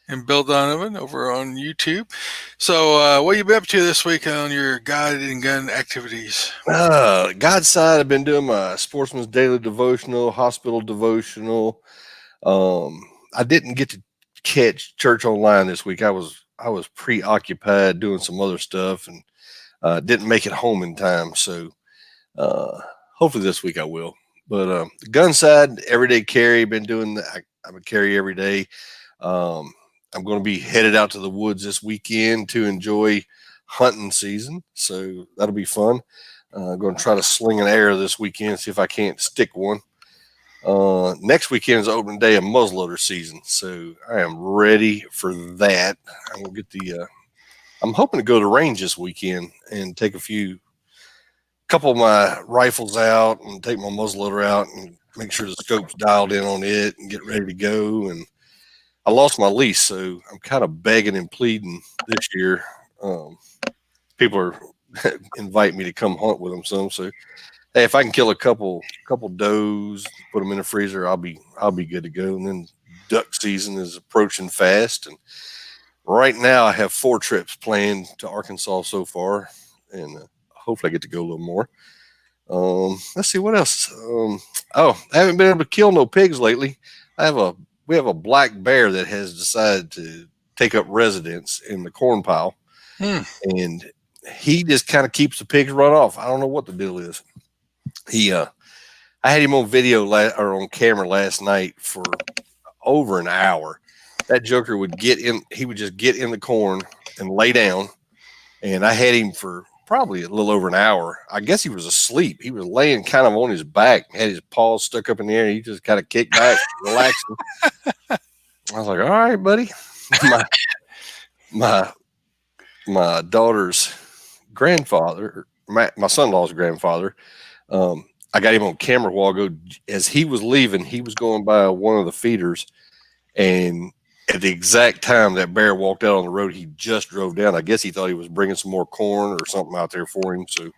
and Bill Donovan over on YouTube. So, what you been up to this week on your guide and gun activities? God's side, I've been doing my Sportsman's Daily Devotional, Hospital Devotional. I didn't get to catch church online this week. I was preoccupied doing some other stuff and didn't make it home in time. So hopefully this week I will. But the gun side, everyday carry, been doing that. I would carry every day. I'm going to be headed out to the woods this weekend to enjoy hunting season. So that'll be fun. I'm going to try to sling an arrow this weekend, see if I can't stick one. Next weekend is the opening day of muzzleloader season, so I am ready for that. I'm gonna get the. I'm hoping to go to the range this weekend and take couple of my rifles out and take my muzzleloader out and make sure the scope's dialed in on it and get ready to go. And I lost my lease, so I'm kind of begging and pleading this year. People are invite me to come hunt with them some. So hey, if I can kill a couple does, put them in the freezer, I'll be good to go. And then duck season is approaching fast, and right now I have 4 trips planned to Arkansas so far, and hopefully I get to go a little more. Let's see what else. I haven't been able to kill no pigs lately. We have a black bear that has decided to take up residence in the corn pile, and he just kind of keeps the pigs run off. I don't know what the deal is. I had him on video or on camera last night for over an hour. That joker would he would just get in the corn and lay down, and I had him for probably a little over an hour. I guess he was asleep. He was laying kind of on his back, had his paws stuck up in the air. He just kind of kicked back, relaxing. I was like, all right, buddy. My daughter's grandfather, my son-in-law's grandfather, I got him on camera a while ago. As he was leaving, he was going by one of the feeders, and at the exact time that bear walked out on the road, he just drove down. I guess he thought he was bringing some more corn or something out there for him. So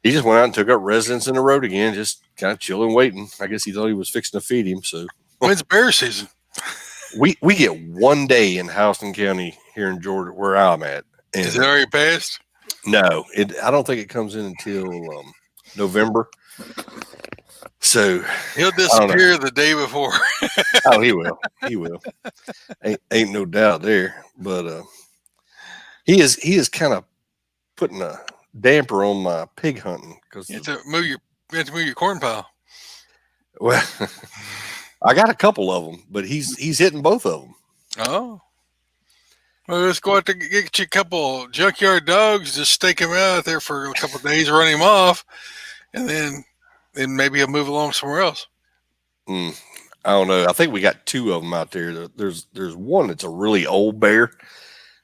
he just went out and took up residence in the road again, just kind of chilling, waiting. I guess he thought he was fixing to feed him. So when's bear season? We get 1 day in Houston County here in Georgia, where I'm at. And is it already passed? No, I don't think it comes in until November. So he'll disappear the day before. Oh, he will. Ain't no doubt there. But he is kind of putting a damper on my pig hunting because you have to move your corn pile. Well, I got a couple of them, but he's hitting both of them. Oh. Well, let's go out to get you a couple junkyard dogs, just stake him out there for a couple of days, run him off, and then maybe he'll move along somewhere else. I don't know. I think we got 2 of them out there. There's one that's a really old bear,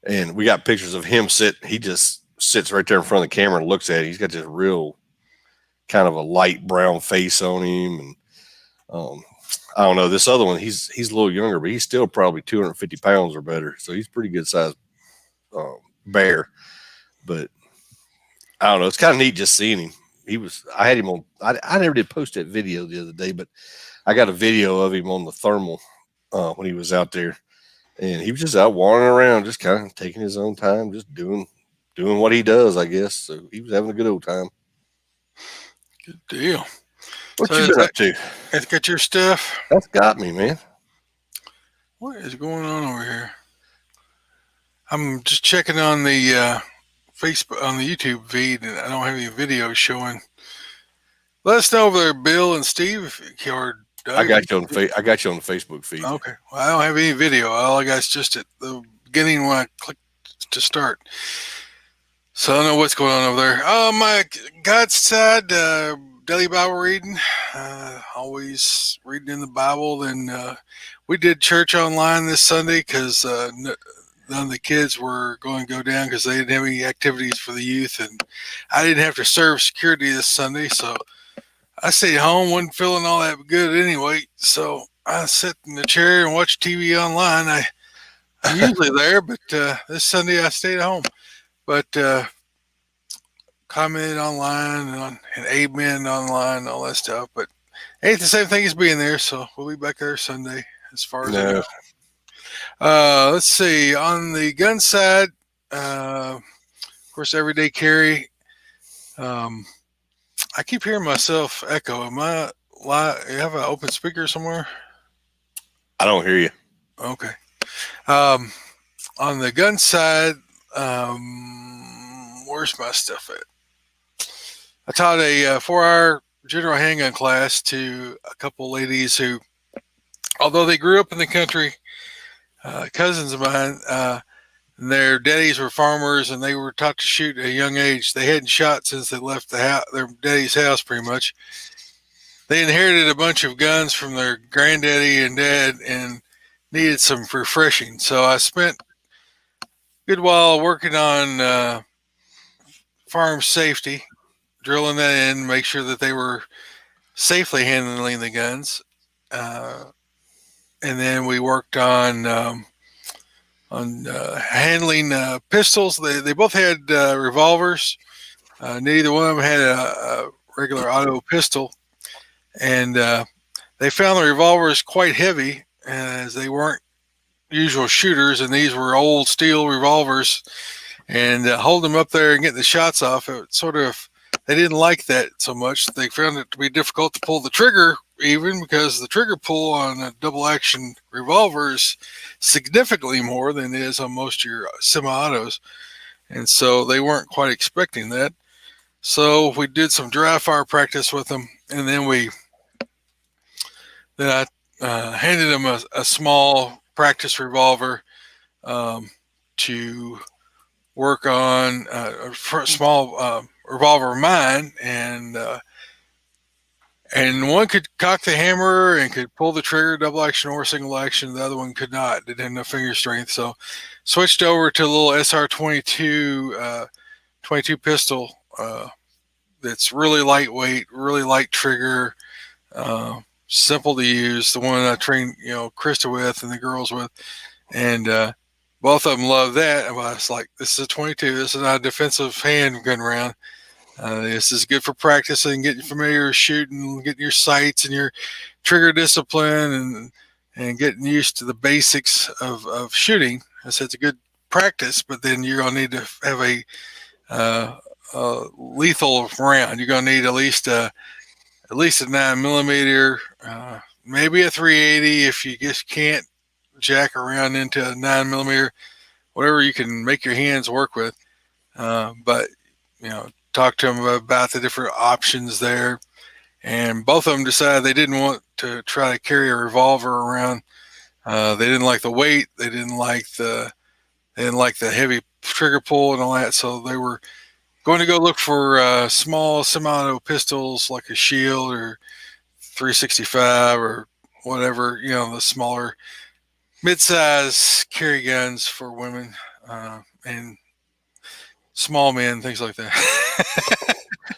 and we got pictures of him he just sits right there in front of the camera and looks at it. He's got this real kind of a light brown face on him, and I don't know. This other one, he's a little younger, but he's still probably 250 pounds or better. So he's a pretty good sized bear. But I don't know. It's kind of neat just seeing him. I had him on. I never did post that video the other day, but I got a video of him on the thermal when he was out there, and he was just out wandering around, just kind of taking his own time, just doing what he does, I guess. So he was having a good old time. Good deal. What you been up to? That's got your stuff? That's got me, man. What is going on over here? I'm just checking on the Facebook, on the YouTube feed, and I don't have any videos showing. Let us know over there, Bill and Steve. I got you on the Facebook feed. Okay. Well, I don't have any video. All I got is just at the beginning when I clicked to start. So I don't know what's going on over there. My God's side, daily Bible reading, always reading in the Bible. And we did church online this Sunday because none of the kids were going to go down because they didn't have any activities for the youth, and I didn't have to serve security this Sunday, so I stayed home. Wasn't feeling all that good anyway, so I sat in the chair and watched TV online. I'm usually there, but this Sunday I stayed at home. But commented online and amen online and all that stuff, but ain't the same thing as being there, so we'll be back there Sunday as far as I know. Let's see. On the gun side, of course, everyday carry. Um, I keep hearing myself echo. Am I? You have an open speaker somewhere? I don't hear you. Okay. Um, on the gun side, where's my stuff at? I taught a 4-hour general handgun class to a couple ladies who, although they grew up in the country, cousins of mine, their daddies were farmers and they were taught to shoot at a young age. They hadn't shot since they left their daddy's house, pretty much. They inherited a bunch of guns from their granddaddy and dad and needed some refreshing. So I spent a good while working on farm safety, drilling that in, make sure that they were safely handling the guns. Uh, and then we worked on handling pistols. They both had revolvers. Neither one of them had a regular auto pistol, and they found the revolvers quite heavy, as they weren't usual shooters, and these were old steel revolvers. And holding them up there and getting the shots off, it sort of they didn't like that so much. They found it to be difficult to pull the trigger, even because the trigger pull on a double action revolver is significantly more than it is on most of your semi-autos. And so they weren't quite expecting that. So we did some dry fire practice with them, and then I handed them a small practice revolver to work on a small revolver of mine, and one could cock the hammer and could pull the trigger, double action or single action. The other one could not. It didn't have finger strength. So switched over to a little SR22 22 pistol that's really lightweight, really light trigger, simple to use. The one I trained, Krista with and the girls with, and both of them love that. I was like, this is a 22. This is not a defensive handgun round. This is good for practicing, getting familiar with shooting, getting your sights and your trigger discipline, and getting used to the basics of shooting. I said it's a good practice, but then you're going to need to have a lethal round. You're going to need at least a 9mm, maybe a 380 if you just can't jack around into a 9mm, whatever you can make your hands work with. But talk to them about the different options there, and both of them decided they didn't want to try to carry a revolver around. They didn't like the weight. They didn't like the heavy trigger pull and all that. So they were going to go look for small semi-auto pistols like a Shield or 365 or whatever, the smaller mid-size carry guns for women and small men, things like that.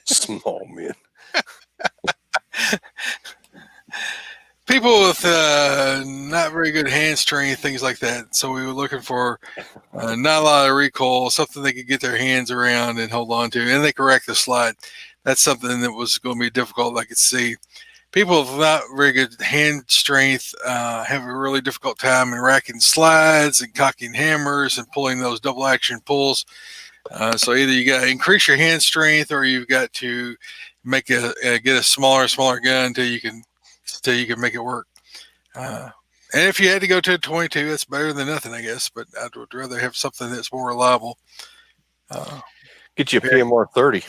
Small men. People with not very good hand strength, things like that. So we were looking for not a lot of recoil, something they could get their hands around and hold on to, and they could rack the slide. That's something that was going to be difficult, I could see. People with not very good hand strength have a really difficult time in racking slides and cocking hammers and pulling those double action pulls. So either you got to increase your hand strength, or you've got to make get a smaller gun until you can make it work. And if you had to go to a 22, that's better than nothing, I guess. But I would rather have something that's more reliable. Get you a PMR 30.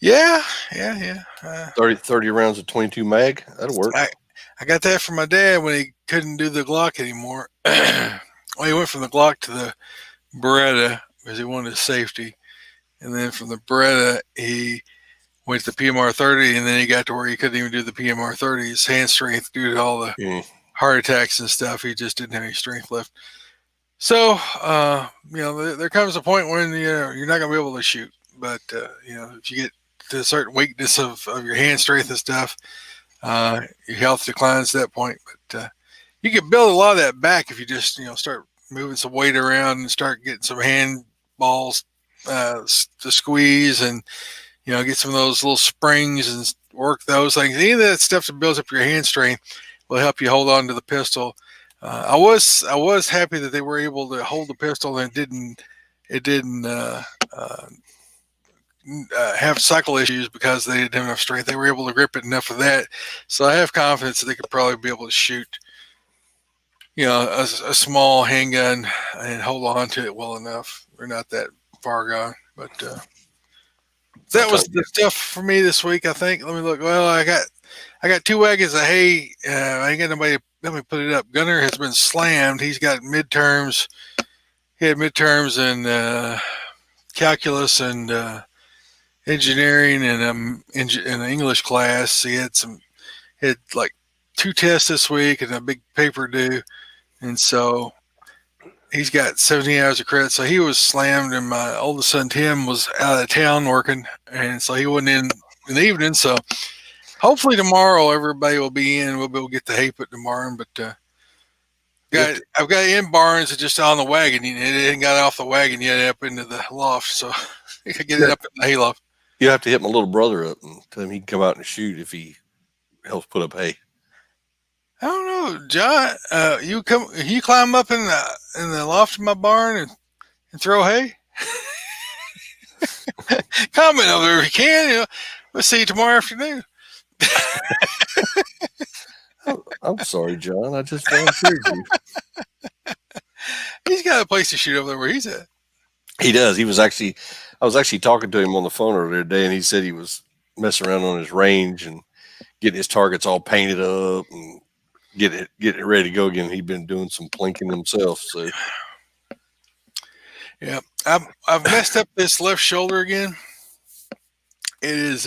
Yeah. 30 rounds of 22 mag. That'll work. I got that from my dad when he couldn't do the Glock anymore. Well, he went from the Glock to the Beretta because he wanted safety. And then from the Beretta, he went to the PMR 30, and then he got to where he couldn't even do the PMR 30. His hand strength, due to all the heart attacks and stuff, he just didn't have any strength left. So, there comes a point when you're not going to be able to shoot. But, if you get to a certain weakness of your hand strength and stuff, your health declines at that point. But you can build a lot of that back if you just, start moving some weight around and start getting some hand balls to squeeze and, get some of those little springs and work those things. Any of that stuff that builds up your hand strength will help you hold on to the pistol I was happy that they were able to hold the pistol and it didn't have cycle issues because they didn't have enough strength. They were able to grip it enough of that, so I have confidence that they could probably be able to shoot, a small handgun and hold on to it well enough. They're not that far gone, but that was Sometimes, the stuff for me this week. I think. Let me look. Well, I got 2 wagons of hay. I ain't got nobody. Let me put it up. Gunner has been slammed. He's got midterms. He had midterms in calculus and engineering and in an English class. He had like 2 tests this week and a big paper due, and so he's got 17 hours of credit. So he was slammed, and my oldest son Tim was out of town working, and so he wasn't in the evening. So hopefully tomorrow everybody will be in. We'll be able to get the hay put tomorrow. But I've got it in barns. It's just on the wagon. It ain't got off the wagon yet up into the loft. So I can get it up in the hay loft. you have to hit my little brother up and tell him he can come out and shoot if he helps put up hay. I don't know, John. You climb up in the loft of my barn and throw hay. Comment over there if you can. We'll see you tomorrow afternoon. I'm sorry, John. I just volunteered you. He's got a place to shoot over there where he's at. He does. I was actually talking to him on the phone earlier today, and he said he was messing around on his range and getting his targets all painted up and getting it ready to go again. He'd been doing some plinking himself. So Yeah, I've messed up this left shoulder again. It is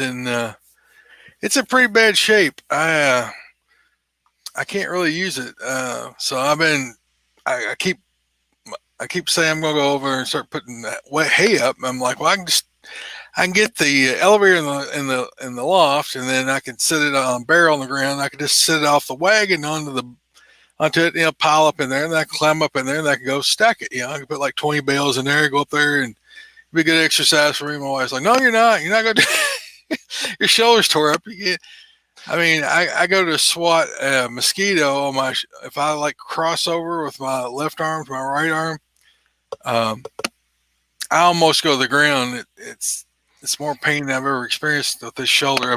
it's in pretty bad shape. I can't really use it. So I keep saying I'm gonna go over and start putting that wet hay up. I'm like, well, I can get the elevator in the loft, and then I can set it on a barrel on the ground. I can just set it off the wagon onto it, pile up in there, and I can climb up in there, and I can go stack it. I can put like 20 bales in there, go up there, and it'd be good exercise for me. My wife's like, no, you're not. You're not going to. Your shoulder's tore up. I go to swat a mosquito on if I like cross over with my left arm to my right arm, I almost go to the ground. It's more pain than I've ever experienced with this shoulder.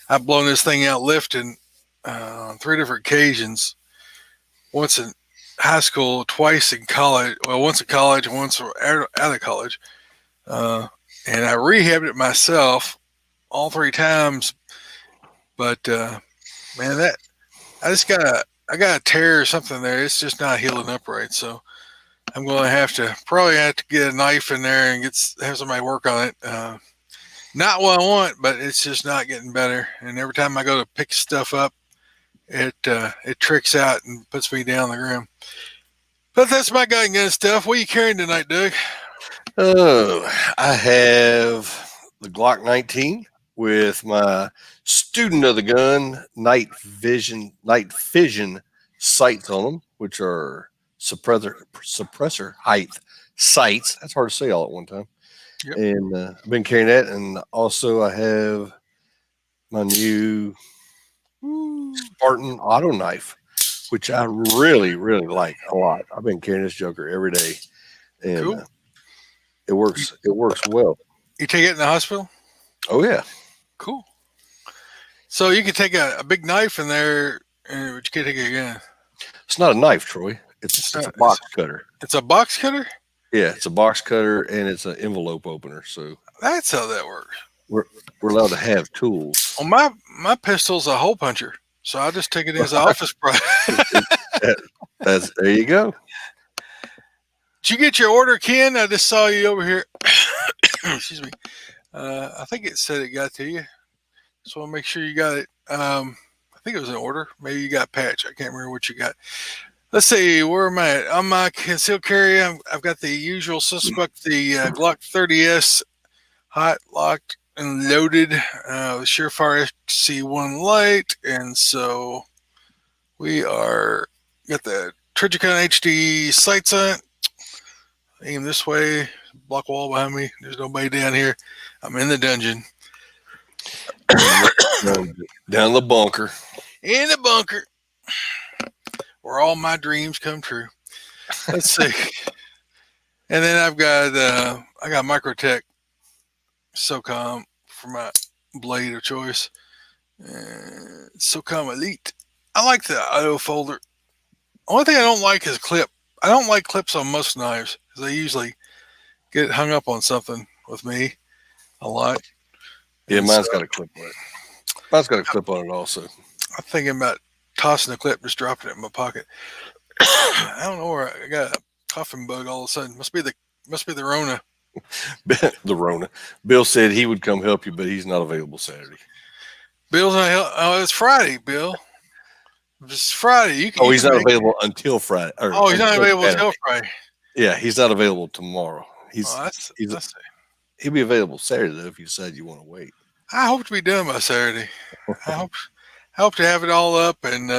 I've blown this thing out lifting on 3 different occasions. Once in high school, twice in college. Well, once in college, and once out of college. And I rehabbed it myself all 3 times. But man, I got a tear or something there. It's just not healing up right. So I'm going to probably have to get a knife in there and have somebody work on it. Not what I want, but it's just not getting better. And every time I go to pick stuff up, it tricks out and puts me down the ground. But that's my gun stuff. What are you carrying tonight, Doug? Oh, I have the Glock 19 with my student of the gun night vision sights on them, which are suppressor height sights. That's hard to say all at one time. Yep. And I've been carrying that, and also I have my new Spartan auto knife, which I really, really like a lot. I've been carrying this joker every day, and cool. It works well. You take it in the hospital? Oh yeah. Cool. So you can take a big knife in there, but you can't take it again. It's not a knife, Troy. It's a box cutter. It's a box cutter? Yeah, it's a box cutter, and it's an envelope opener. So that's how that works. We're allowed to have tools. Well, my pistol's a hole puncher, so I'll just take it as an office product. There you go. Did you get your order, Ken? I just saw you over here. Excuse me. I think it said it got to you. Just want to make sure you got it. I think it was an order. Maybe you got patch. I can't remember what you got. Let's see. Where am I at? On my concealed carry, I've got the usual suspect, the Glock 30S, hot, locked, and loaded. The Surefire XC1 light. And so we got the Trigicon HD sights on it. Aim this way. Block wall behind me. There's nobody down here. I'm in the dungeon. Down the bunker. In the bunker. where all my dreams come true. Let's see. And then I got Microtech SOCOM for my blade of choice. SOCOM Elite. I like the auto folder. Only thing I don't like is clip. I don't like clips on most knives because they usually get hung up on something with me a lot. Yeah, And mine's so got a clip on it. Mine's got a clip on it also. I'm thinking about tossing the clip, just dropping it in my pocket. I don't know where I got a coughing bug all of a sudden. Must be the Rona. The Rona. Bill said he would come help you, but he's not available Saturday. Bill's not. Oh, it's Friday, Bill. It's Friday. You Oh, you he's can not make. available until Friday. Oh, he's not Until available Saturday. till Friday. Yeah, he's not available tomorrow. Oh, that's. He'll be available Saturday though if you decide you want to wait. I hope to be done by Saturday. I hope to have it all up and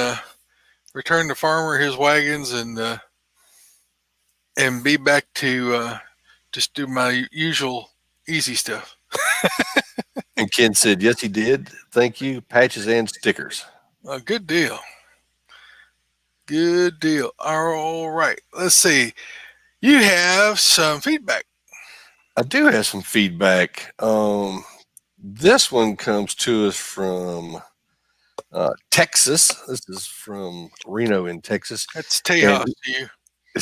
return the farmer his wagons and be back to just do my usual easy stuff. And Ken said, yes, he did. Thank you. Patches and stickers. A good deal. Good deal. All right. Let's see. You have some feedback. I do have some feedback. This one comes to us from Texas. This is from Reno in Texas. That's Tejas to you.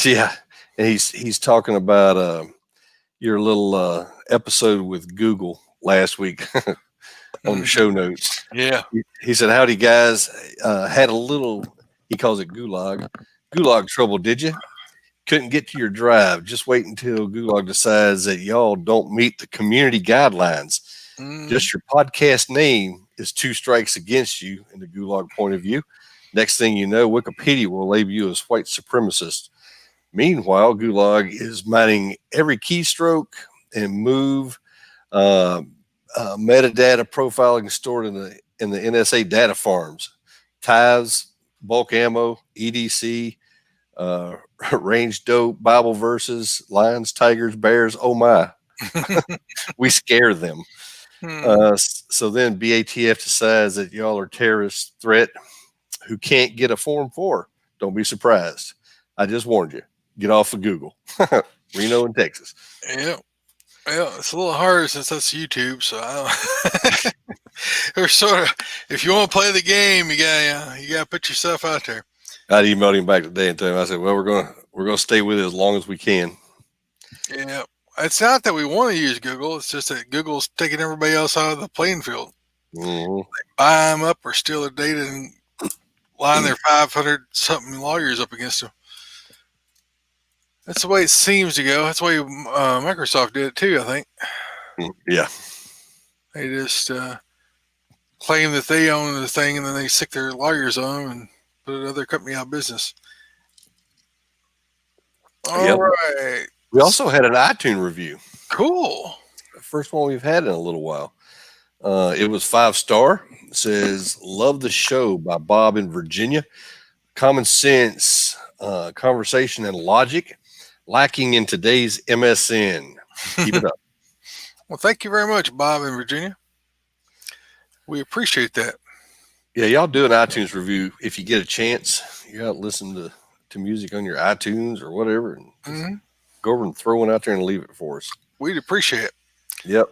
Yeah, and he's talking about your little episode with Google last week on the show notes. Yeah. He said, "Howdy guys, had a little." He calls it gulag trouble. Did you? Couldn't get to your drive. Just wait until Gulag decides that y'all don't meet the community guidelines. Just your podcast name is 2 strikes against you in the Gulag point of view. Next thing you know, Wikipedia will label you as white supremacist. Meanwhile, Gulag is mining every keystroke and move, metadata profiling stored in the NSA data farms, tithes, bulk ammo, EDC, range dope, Bible verses, lions, tigers, bears. Oh my, we scare them. So then BATF decides that y'all are terrorist threat who can't get a Form 4. Don't be surprised. I just warned you. Get off of Google. Reno in Texas. Yeah. Well, it's a little harder since that's YouTube, so I don't. Or sort of, if you want to play the game, you gotta put yourself out there. I emailed him back today and told him, I said, well, we're gonna stay with it as long as we can. Yeah. It's not that we want to use Google. It's just that Google's taking everybody else out of the playing field. Mm-hmm. They buy them up or steal their data and line their 500 something lawyers up against them. That's the way it seems to go. That's the way Microsoft did it too, I think. Yeah. They just claim that they own the thing and then they stick their lawyers on them and put another company out of business. All right. We also had an iTunes review. Cool. First one we've had in a little while. It was 5-star. It says, love the show by Bob in Virginia. Common sense, conversation, and logic lacking in today's MSN. Keep it up. Well, thank you very much, Bob in Virginia. We appreciate that. Yeah, y'all do an iTunes review if you get a chance. You got to listen to music on your iTunes or whatever. And go over and throw one out there and leave it for us. We'd appreciate it. Yep.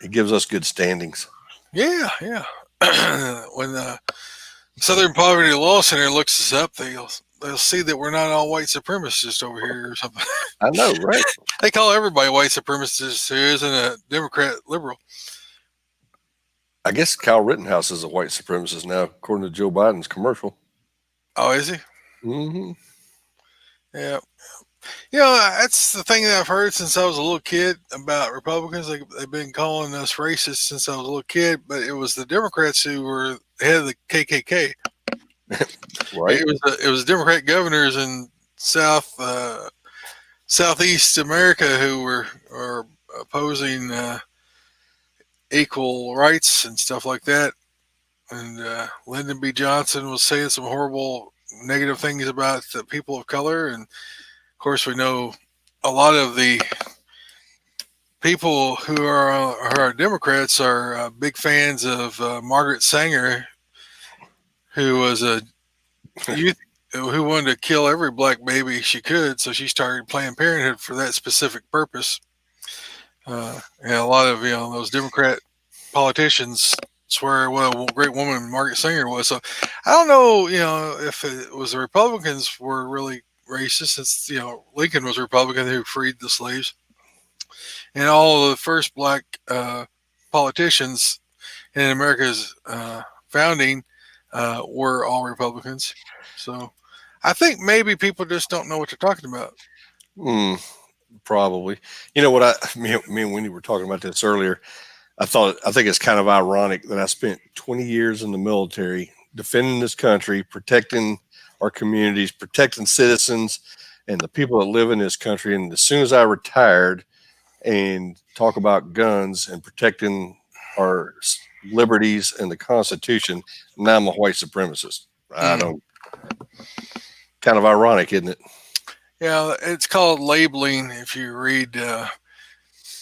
It gives us good standings. Yeah, yeah. When the Southern Poverty Law Center looks us up, they'll see that we're not all white supremacists over here or something. I know, right? They call everybody white supremacist who isn't a Democrat liberal. I guess Kyle Rittenhouse is a white supremacist now, according to Joe Biden's commercial. Oh, is he? Mm-hmm. Yeah. You know, that's the thing that I've heard since I was a little kid about Republicans. They've been calling us racist since I was a little kid, but it was the Democrats who were the head of the KKK. Right. It was Democrat governors in Southeast America who were opposing equal rights and stuff like that. And Lyndon B. Johnson was saying some horrible negative things about the people of color. And of course, we know a lot of the people who are Democrats are big fans of Margaret Sanger, who was a who wanted to kill every black baby she could, so she started Planned Parenthood for that specific purpose. And a lot of those Democrat politicians swear what a great woman Margaret Sanger was. So I don't know, if it was the Republicans were really racist, since Lincoln was a Republican who freed the slaves, and all of the first black politicians in America's founding were all Republicans. So I think maybe people just don't know what they're talking about. Mm, probably. You know what? Me and Wendy were talking about this earlier. I think it's kind of ironic that I spent 20 years in the military defending this country, protecting our communities, protecting citizens and the people that live in this country. And as soon as I retired and talk about guns and protecting our liberties and the Constitution, now I'm a white supremacist. I don't. Kind of ironic, isn't it? Yeah, it's called labeling. If you read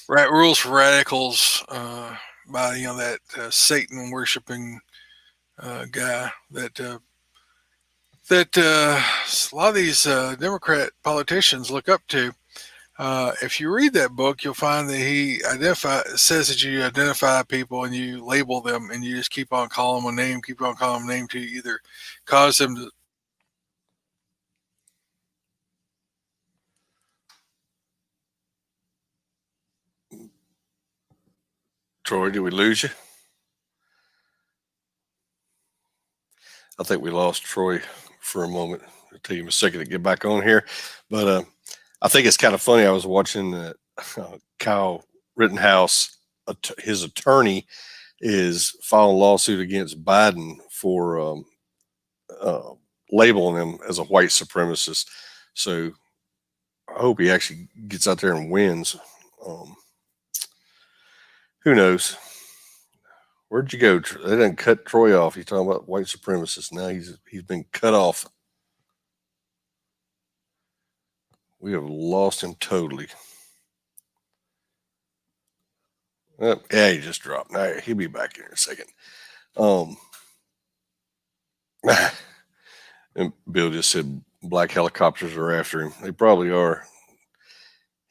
Rules for Radicals by that Satan worshiping guy that a lot of these Democrat politicians look up to. If you read that book, you'll find that he says that you identify people and you label them, and you just keep on calling them a name, keep on calling them a name to either cause them to. Troy, did we lose you? I think we lost Troy for a moment. It'll take him a second to get back on here. But I think it's kind of funny. I was watching Kyle Rittenhouse, his attorney is filing a lawsuit against Biden for labeling him as a white supremacist. So I hope he actually gets out there and wins. Who knows? Where'd you go? They didn't cut Troy off. He's talking about white supremacists. Now he's been cut off. We have lost him totally. Yeah, he just dropped. Now he'll be back in a second. And Bill just said black helicopters are after him. They probably are.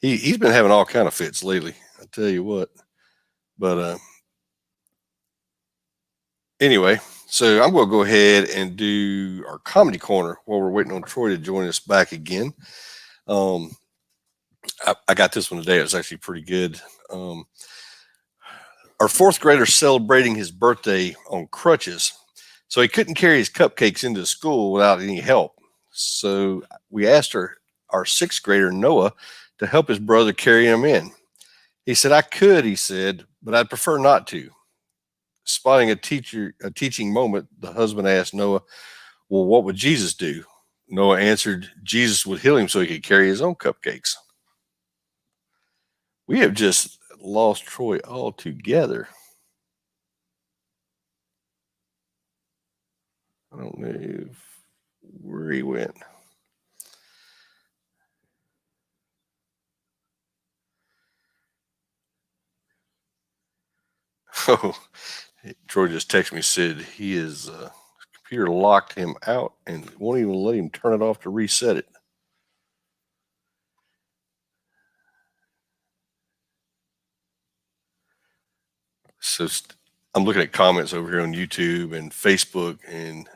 He's been having all kind of fits lately. I tell you what. But anyway, so I'm going to go ahead and do our comedy corner while we're waiting on Troy to join us back again. I got this one today. It was actually pretty good. Our fourth grader celebrating his birthday on crutches, so he couldn't carry his cupcakes into school without any help. So we asked our sixth grader, Noah, to help his brother carry them in. He said, I could, he said, but I'd prefer not to. Spotting a teaching moment, the husband asked Noah, well, what would Jesus do? Noah answered, Jesus would heal him so he could carry his own cupcakes. We have just lost Troy altogether. I don't know where he went. Oh, Troy just texted me, said his computer locked him out and won't even let him turn it off to reset it. So I'm looking at comments over here on YouTube and Facebook, and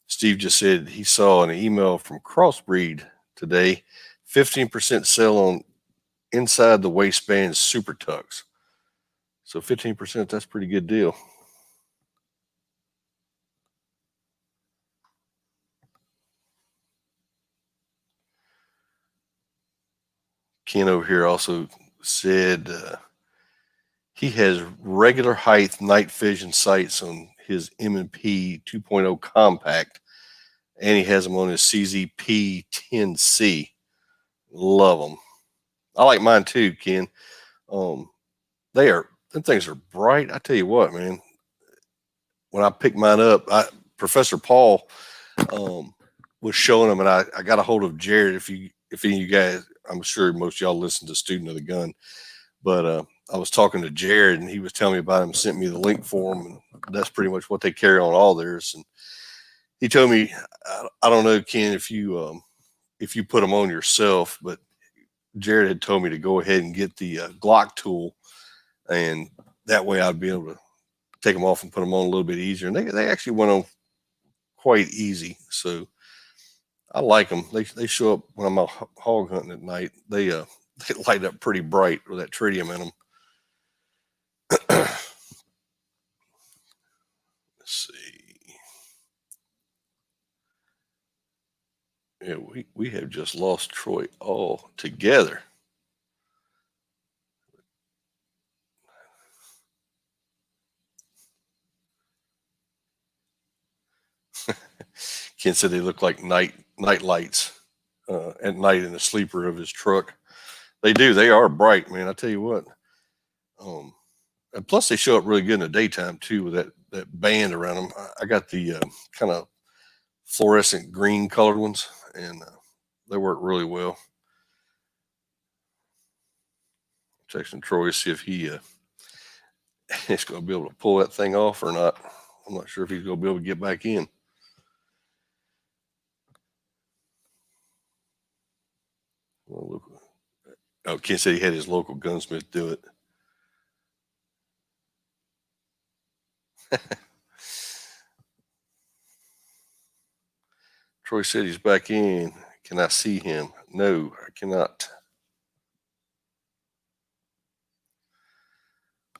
Steve just said he saw an email from Crossbreed today, 15% sale on inside the waistband super tucks. So 15%, that's a pretty good deal. Ken over here also said he has regular height night vision sights on his M&P 2.0 compact, and he has them on his CZP 10C. Love them. I like mine too, Ken. Them things are bright. I tell you what, man. When I picked mine up, Professor Paul was showing them, and I got a hold of Jared. If any of you guys, I'm sure most of y'all listen to Student of the Gun, but I was talking to Jared, and he was telling me about him, sent me the link for them, and that's pretty much what they carry on all theirs. And He told me, I don't know, Ken, if you put them on yourself, but Jared had told me to go ahead and get the Glock tool, and that way I'd be able to take them off and put them on a little bit easier. And they actually went on quite easy. So I like them. They show up when I'm out hog hunting at night. They light up pretty bright with that tritium in them. Let's see. Yeah, we have just lost Troy altogether. Ken said they look like night lights at night in the sleeper of his truck. They do. They are bright, man. I tell you what. And plus, they show up really good in the daytime too, with that band around them. I got the kind of fluorescent green colored ones, and they work really well. Texting Troy to see if he is going to be able to pull that thing off or not. I'm not sure if he's going to be able to get back in. Well, look. Oh, Ken said he had his local gunsmith do it. Troy said he's back in. Can I see him? No, I cannot.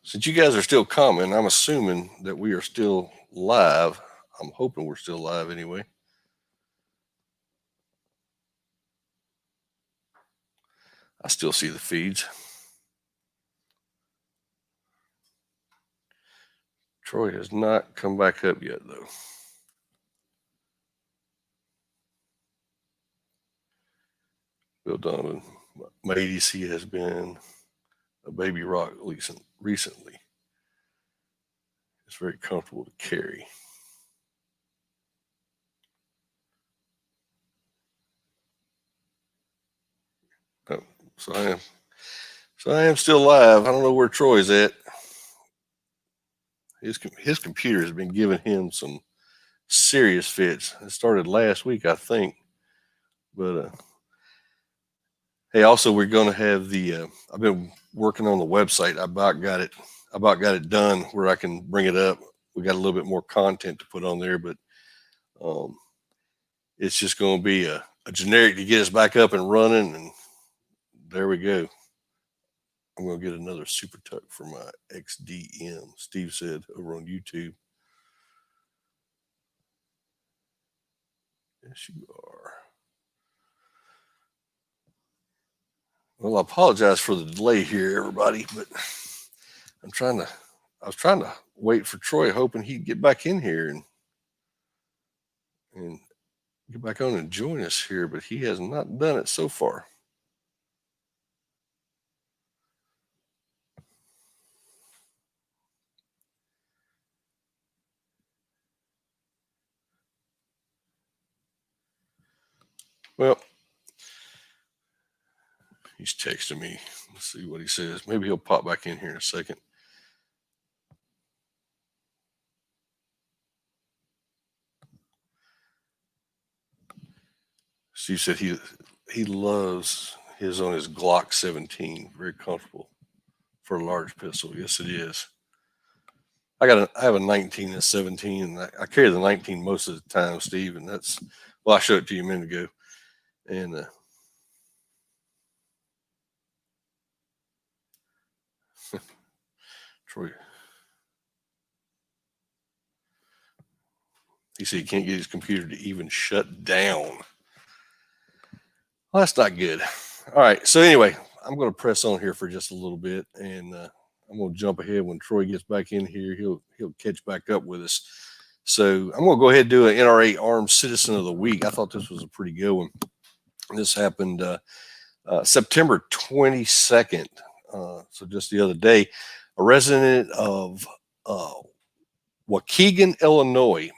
Since you guys are still commenting, I'm assuming that we are still live. I'm hoping we're still live anyway. I still see the feeds. Troy has not come back up yet, though. Bill Donovan, my ADC has been a baby rock recently. It's very comfortable to carry. Oh, so I am still live. I don't know where Troy's at. His computer has been giving him some serious fits. It started last week, I think. But hey, also we're going to have the. I've been working on the website. I about got it done where I can bring it up. We got a little bit more content to put on there, but it's just going to be a generic to get us back up and running, and there we go. I'm going to get another super tuck for my XDM. Steve said over on YouTube. Yes, you are. Well, I apologize for the delay here, everybody, but I was trying to wait for Troy, hoping he'd get back in here and get back on and join us here, but he has not done it so far. Well, he's texting me. Let's see what he says. Maybe he'll pop back in here in a second. Steve said he loves his on his Glock 17. Very comfortable for a large pistol. Yes, it is. I have a 19 and a 17, and I carry the 19 most of the time, Steve, and that's, well, I showed it to you a minute ago. And Troy, he said he can't get his computer to even shut down. Well, that's not good. All right. So anyway, I'm going to press on here for just a little bit, and I'm going to jump ahead when Troy gets back in here. He'll catch back up with us. So I'm going to go ahead and do an NRA Armed Citizen of the Week. I thought this was a pretty good one. This happened September 22nd. So just the other day, a resident of Waukegan, Illinois,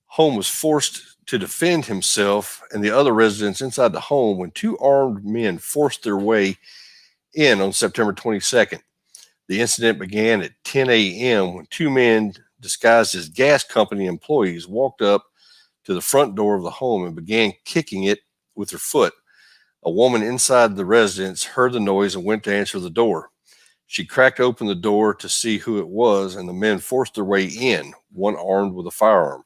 home was forced to defend himself and the other residents inside the home when two armed men forced their way in on September 22nd. The incident began at 10 a.m. when two men disguised as gas company employees walked up to the front door of the home and began kicking it with her foot. A woman inside the residence heard the noise and went to answer the door. She cracked open the door to see who it was, and the men forced their way in, one armed with a firearm.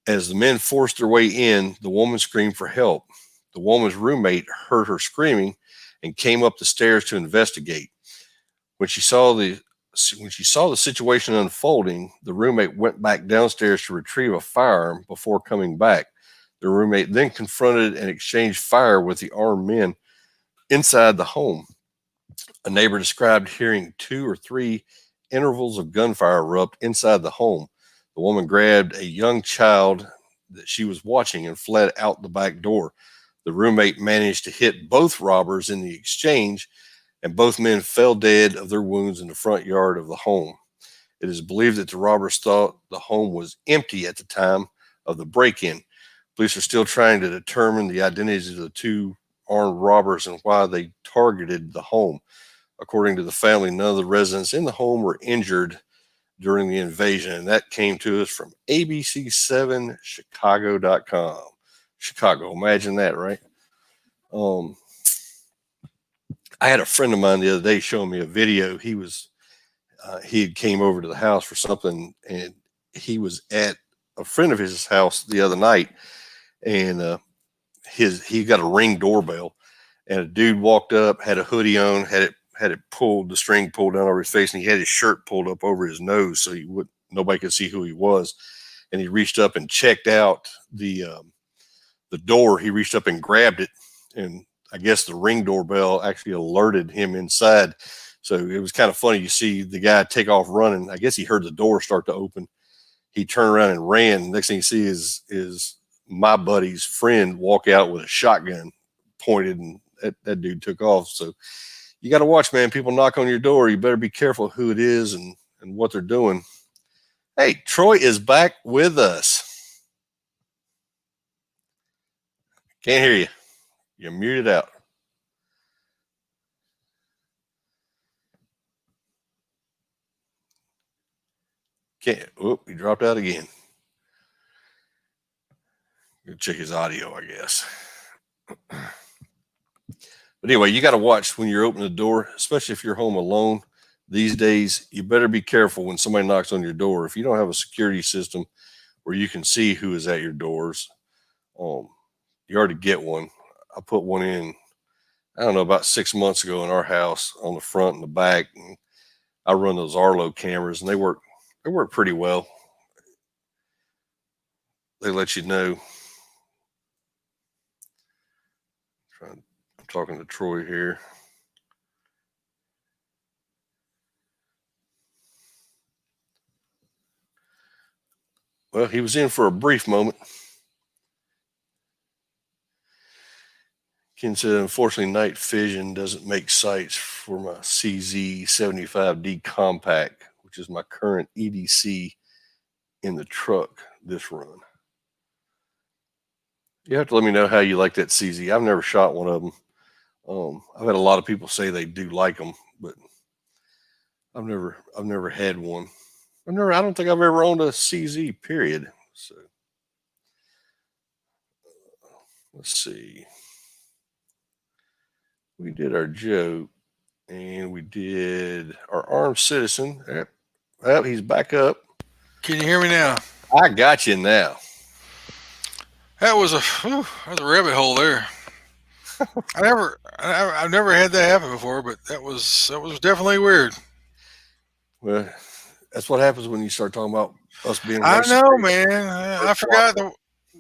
As the men forced their way in, the woman screamed for help. The woman's roommate heard her screaming and came up the stairs to investigate. When she saw the situation unfolding, the roommate went back downstairs to retrieve a firearm before coming back. The roommate then confronted and exchanged fire with the armed men inside the home. A neighbor described hearing 2 or 3 intervals of gunfire erupt inside the home. The woman grabbed a young child that she was watching and fled out the back door. The roommate managed to hit both robbers in the exchange, and both men fell dead of their wounds in the front yard of the home. It is believed that the robbers thought the home was empty at the time of the break-in. Police are still trying to determine the identities of the 2 armed robbers and why they targeted the home. According to the family, none of the residents in the home were injured during the invasion, and that came to us from ABC7Chicago.com. Chicago, imagine that, right? I had a friend of mine the other day showing me a video. He had came over to the house for something, and he was at a friend of his house the other night, and he got a Ring doorbell, and a dude walked up, had a hoodie on, had it pulled, the string pulled down over his face, and he had his shirt pulled up over his nose so nobody could see who he was. And he reached up and checked out the door. He reached up and grabbed it, and I guess the Ring doorbell actually alerted him inside. So it was kind of funny. You see the guy take off running. I guess he heard the door start to open. He turned around and ran. Next thing you see is my buddy's friend walk out with a shotgun pointed, and that dude took off. So you got to watch, man. People knock on your door. You better be careful who it is and what they're doing. Hey, Troy is back with us. Can't hear you. You're muted out. Can't. Oop, he dropped out again. Go check his audio, I guess. But anyway, you got to watch when you're opening the door, especially if you're home alone. These days, you better be careful when somebody knocks on your door. If you don't have a security system where you can see who is at your doors, you already get one. I put one in, I don't know, about 6 months ago in our house on the front and the back. And I run those Arlo cameras, and they work pretty well. They let you know. I'm talking to Troy here. Well, he was in for a brief moment. Ken said, unfortunately, night vision doesn't make sights for my CZ75D compact, which is my current EDC in the truck this run. You have to let me know how you like that CZ. I've never shot one of them. I've had a lot of people say they do like them, but I've never had one. I don't think I've ever owned a CZ, period. So let's see. We did our joke, and we did our armed citizen. Well, he's back up. Can you hear me now? I got you now. That was a rabbit hole there. I've never had that happen before, but that was definitely weird. Well, that's what happens when you start talking about us being. I know, man. I forgot that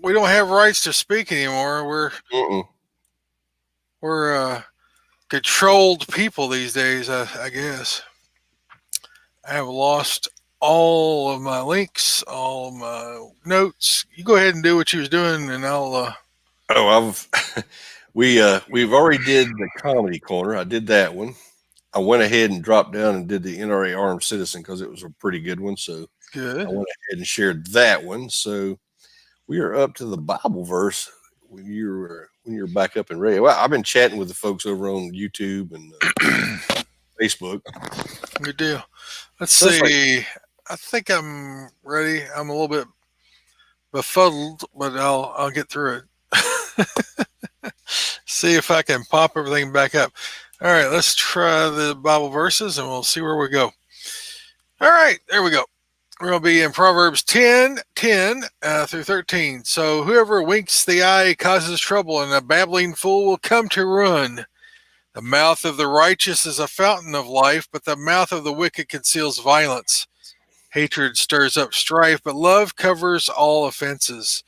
we don't have rights to speak anymore. We're controlled people these days. I guess I have lost all of my links, all of my notes. You go ahead and do what you was doing, and I'll. We've already did the comedy corner. I did that one. I went ahead and dropped down and did the NRA Armed Citizen because it was a pretty good one. So good. I went ahead and shared that one. So we are up to the Bible verse when you're back up and ready. Well, I've been chatting with the folks over on YouTube and Facebook. Good deal. Let's see. I think I'm ready. I'm a little bit befuddled, but I'll get through it. See if I can pop everything back up. All right, let's try the Bible verses and we'll see where we go. All right, there we go. We're going to be in Proverbs 10 through 13. So whoever winks the eye causes trouble, and a babbling fool will come to ruin. The mouth of the righteous is a fountain of life, but the mouth of the wicked conceals violence. Hatred stirs up strife, but love covers all offenses.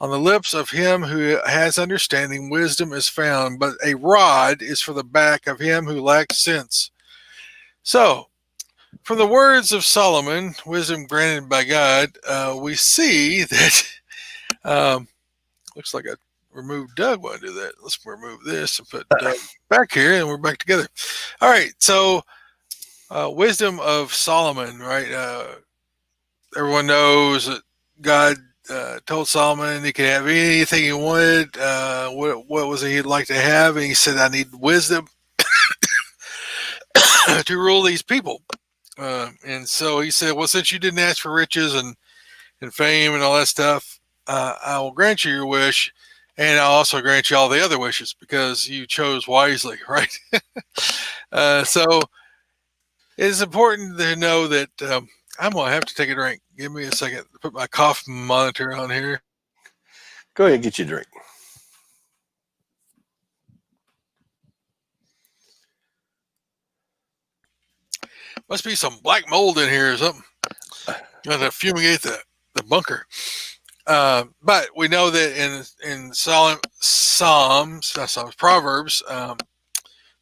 On the lips of him who has understanding, wisdom is found, but a rod is for the back of him who lacks sense. So, from the words of Solomon, wisdom granted by God, we see that looks like I removed Doug. Want to do that? Let's remove this and put Doug back here, and we're back together. All right. So, wisdom of Solomon, right? Everyone knows that God told Solomon he could have anything he wanted. What was it he'd like to have? And he said, "I need wisdom to rule these people." And so he said, well, since you didn't ask for riches and fame and all that stuff, I will grant you your wish, and I'll also grant you all the other wishes because you chose wisely, right? So it's important to know that I'm going to have to take a drink. Give me a second to put my cough monitor on here. Go ahead and get you a drink. Must be some black mold in here or something. Got to fumigate the bunker. But we know that in Proverbs,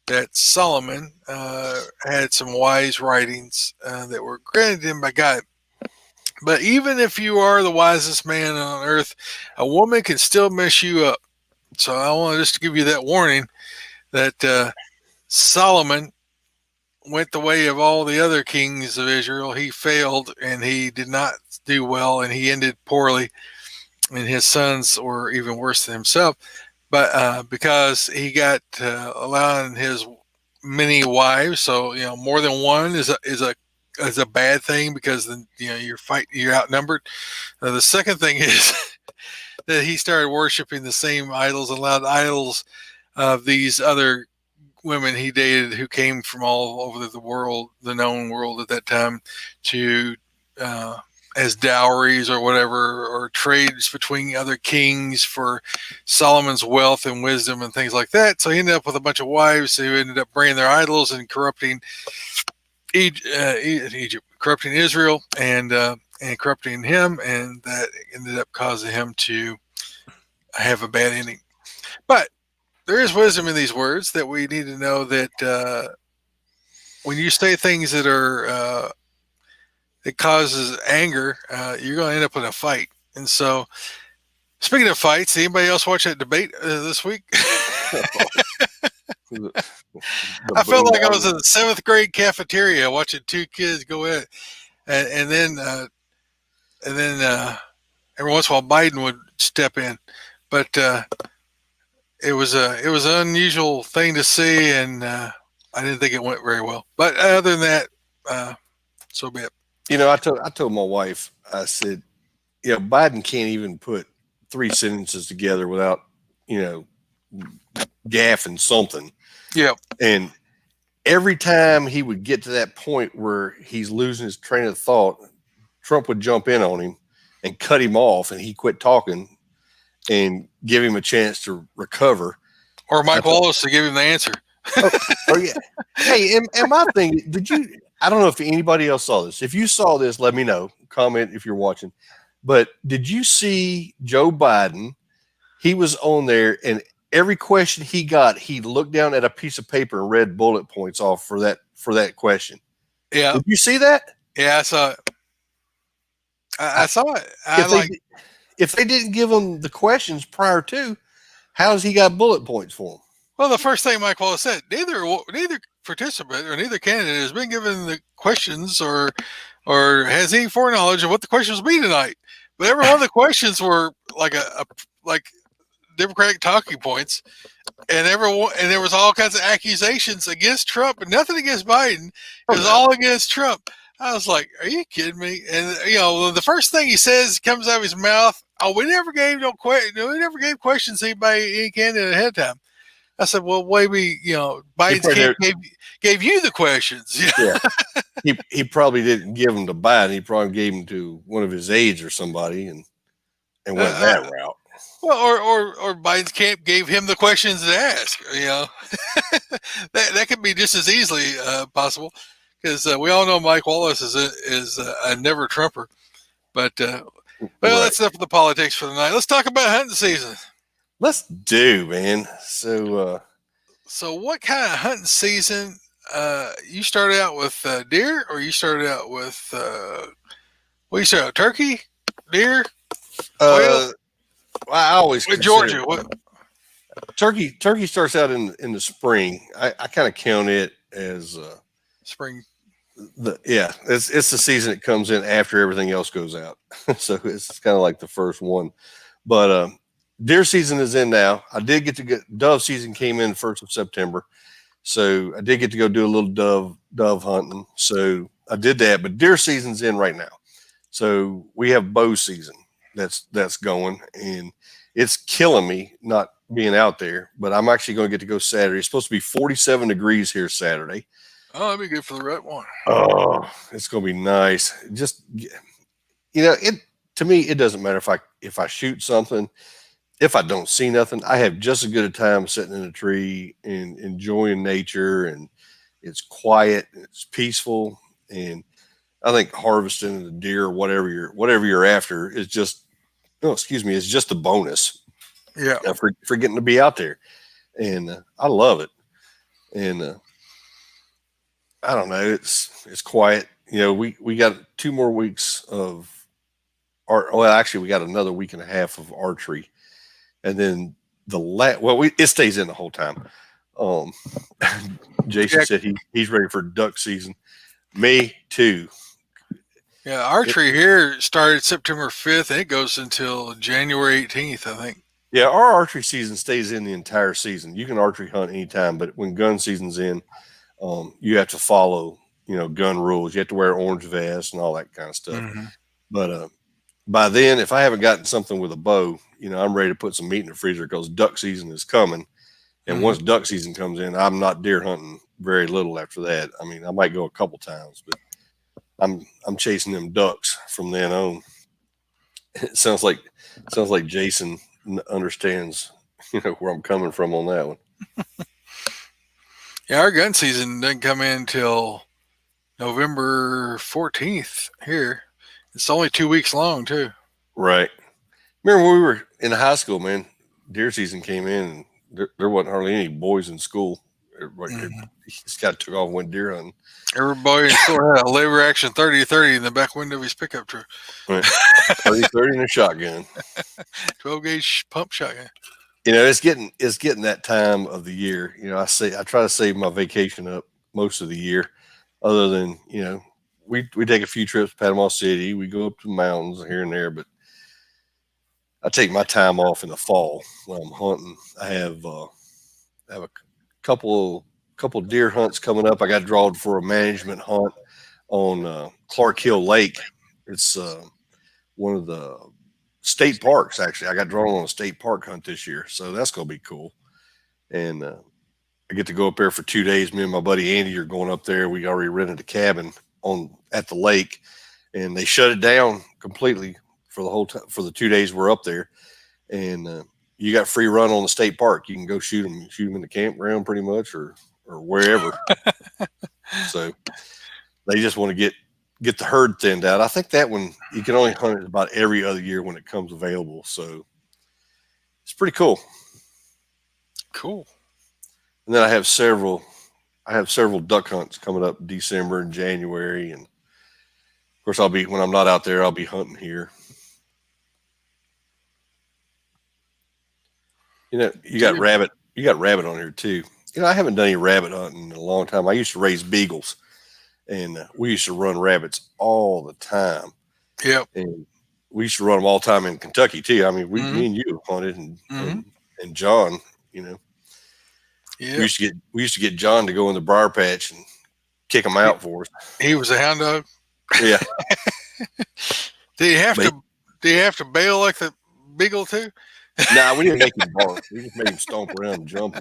that Solomon had some wise writings that were granted him by God. But even if you are the wisest man on earth, a woman can still mess you up. So I want just to give you that warning that Solomon went the way of all the other kings of Israel. He failed and he did not do well, and he ended poorly, and his sons were even worse than himself. But because he got allowing his many wives, so more than one is a bad thing because then you're outnumbered. The second thing is that he started worshiping the same idols, allowed idols of these other women he dated who came from all over the world, the known world at that time, to as dowries or whatever, or trades between other kings for Solomon's wealth and wisdom and things like that. So he ended up with a bunch of wives who ended up bringing their idols and corrupting Egypt, corrupting Israel, and corrupting him, and that ended up causing him to have a bad ending. But there is wisdom in these words that we need to know that when you say things that are that causes anger, you're going to end up in a fight. And so, speaking of fights, anybody else watch that debate this week? I felt like I was in the 7th grade cafeteria watching two kids go at it, and then every once in a while Biden would step in, but it was an unusual thing to see, and I didn't think it went very well. But other than that, so be it. I told my wife, I said, Biden can't even put 3 sentences together without, gaffing something. Yeah. And every time he would get to that point where he's losing his train of thought, Trump would jump in on him and cut him off, and he quit talking and give him a chance to recover. Or Mike Wallace to give him the answer. Oh yeah. Hey, and my thing, I don't know if anybody else saw this. If you saw this, let me know. Comment if you're watching. But did you see Joe Biden? He was on there, and every question he got, he looked down at a piece of paper and read bullet points off for that question. Yeah. Did you see that? Yeah, I saw it. I saw it. If they didn't give him the questions prior to, how's he got bullet points for them? Well, the first thing Mike Wallace said, neither participant or neither candidate has been given the questions or has any foreknowledge of what the questions will be tonight. But every one of the questions were like like Democratic talking points, and there was all kinds of accusations against Trump, and nothing against Biden. It was all against Trump. I was like, "Are you kidding me?" And the first thing he says comes out of his mouth, "Oh, we never gave we never gave questions to anybody any candidate ahead of time." I said, "Well, maybe He Biden's probably camp never, gave you the questions." yeah. He probably didn't give them to Biden. He probably gave them to one of his aides or somebody, and went uh, that route. well, or Biden's camp gave him the questions to ask. That could be just as easily possible, because we all know Mike Wallace is a never Trumper. But well, Right. that's enough of the politics for the night. Let's talk about hunting season. Let's do, man. So So, what kind of hunting season? You started out with deer, or you started out with what? You started out turkey, deer, quail? uh I always With consider Georgia, what turkey starts out in the spring. I kind of count it as spring? it's the season it comes in after everything else goes out. So it's kind of like the first one. But deer season is in now. I did get to get dove season came in 1st of September. So I did get to go do a little dove hunting. So I did that, but deer season's in right now. So we have bow season that's going, and it's killing me not being out there. But I'm actually going to get to go Saturday. It's supposed to be 47 degrees here Saturday. Oh, that'd be good for the right one. Oh, it's going to be nice. Just it to me it doesn't matter if I shoot something. If I don't see nothing, I have just as good a time sitting in a tree and enjoying nature, and it's quiet, and it's peaceful, and I think harvesting the deer, whatever you're after, is just excuse me, is just a bonus Yeah. for getting to be out there, and I love it. And I don't know, it's quiet. We got 2 more weeks of art. Well, actually, we got another week and a half of archery, and then it stays in the whole time. Um, Jason Yeah. said he's ready for duck season. Me too. Yeah. Archery here started September 5th, and it goes until January 18th, I think. Yeah, our archery season stays in the entire season. You can archery hunt anytime, but when gun season's in, you have to follow, gun rules. You have to wear orange vest and all that kind of stuff. Mm-hmm. But by then, if I haven't gotten something with a bow, I'm ready to put some meat in the freezer because duck season is coming. And Mm-hmm. once duck season comes in, I'm not deer hunting very little after that. I mean, I might go a couple times, but I'm chasing them ducks from then on. It sounds like Jason understands, where I'm coming from on that one. Yeah, our gun season doesn't come in until November 14th here. It's only 2 weeks long, too. Right. Remember when we were in high school, man, deer season came in and there wasn't hardly any boys in school. Everybody Mm-hmm. just got took off and went deer hunting. Everybody still had a lever action 30-30 in the back window of his pickup truck. Right. 30-30 and a shotgun. 12 gauge pump shotgun. It's getting that time of the year. I try to save my vacation up most of the year, other than, we take a few trips to Panama City, we go up to the mountains here and there, but I take my time off in the fall when I'm hunting. I have a couple deer hunts coming up. I got drawn for a management hunt on Clark Hill Lake. It's one of the state parks. Actually, I got drawn on a state park hunt this year, so that's gonna be cool. And I get to go up there for 2 days. Me and my buddy Andy are going up there. We already rented a cabin at the lake, and they shut it down completely for the whole time for the 2 days we're up there. And you got free run on the state park. You can go shoot them in the campground pretty much, or wherever. So they just want to get the herd thinned out. I think that one you can only hunt it about every other year when it comes available. So it's pretty cool. Cool. And then I have several duck hunts coming up in December and January. And of course when I'm not out there, I'll be hunting here. You got rabbit on here too. I haven't done any rabbit hunting in a long time. I used to raise beagles, and we used to run rabbits all the time. Yep. And we used to run them all the time in Kentucky too. I mean, me and you hunted, and John, Yep. we used to get John to go in the briar patch and kick them out for us. He was a hound dog. Yeah. Do you have But to? Do you have to bail like the beagle too? nah, we didn't make him bark. We just made him stomp around and jump.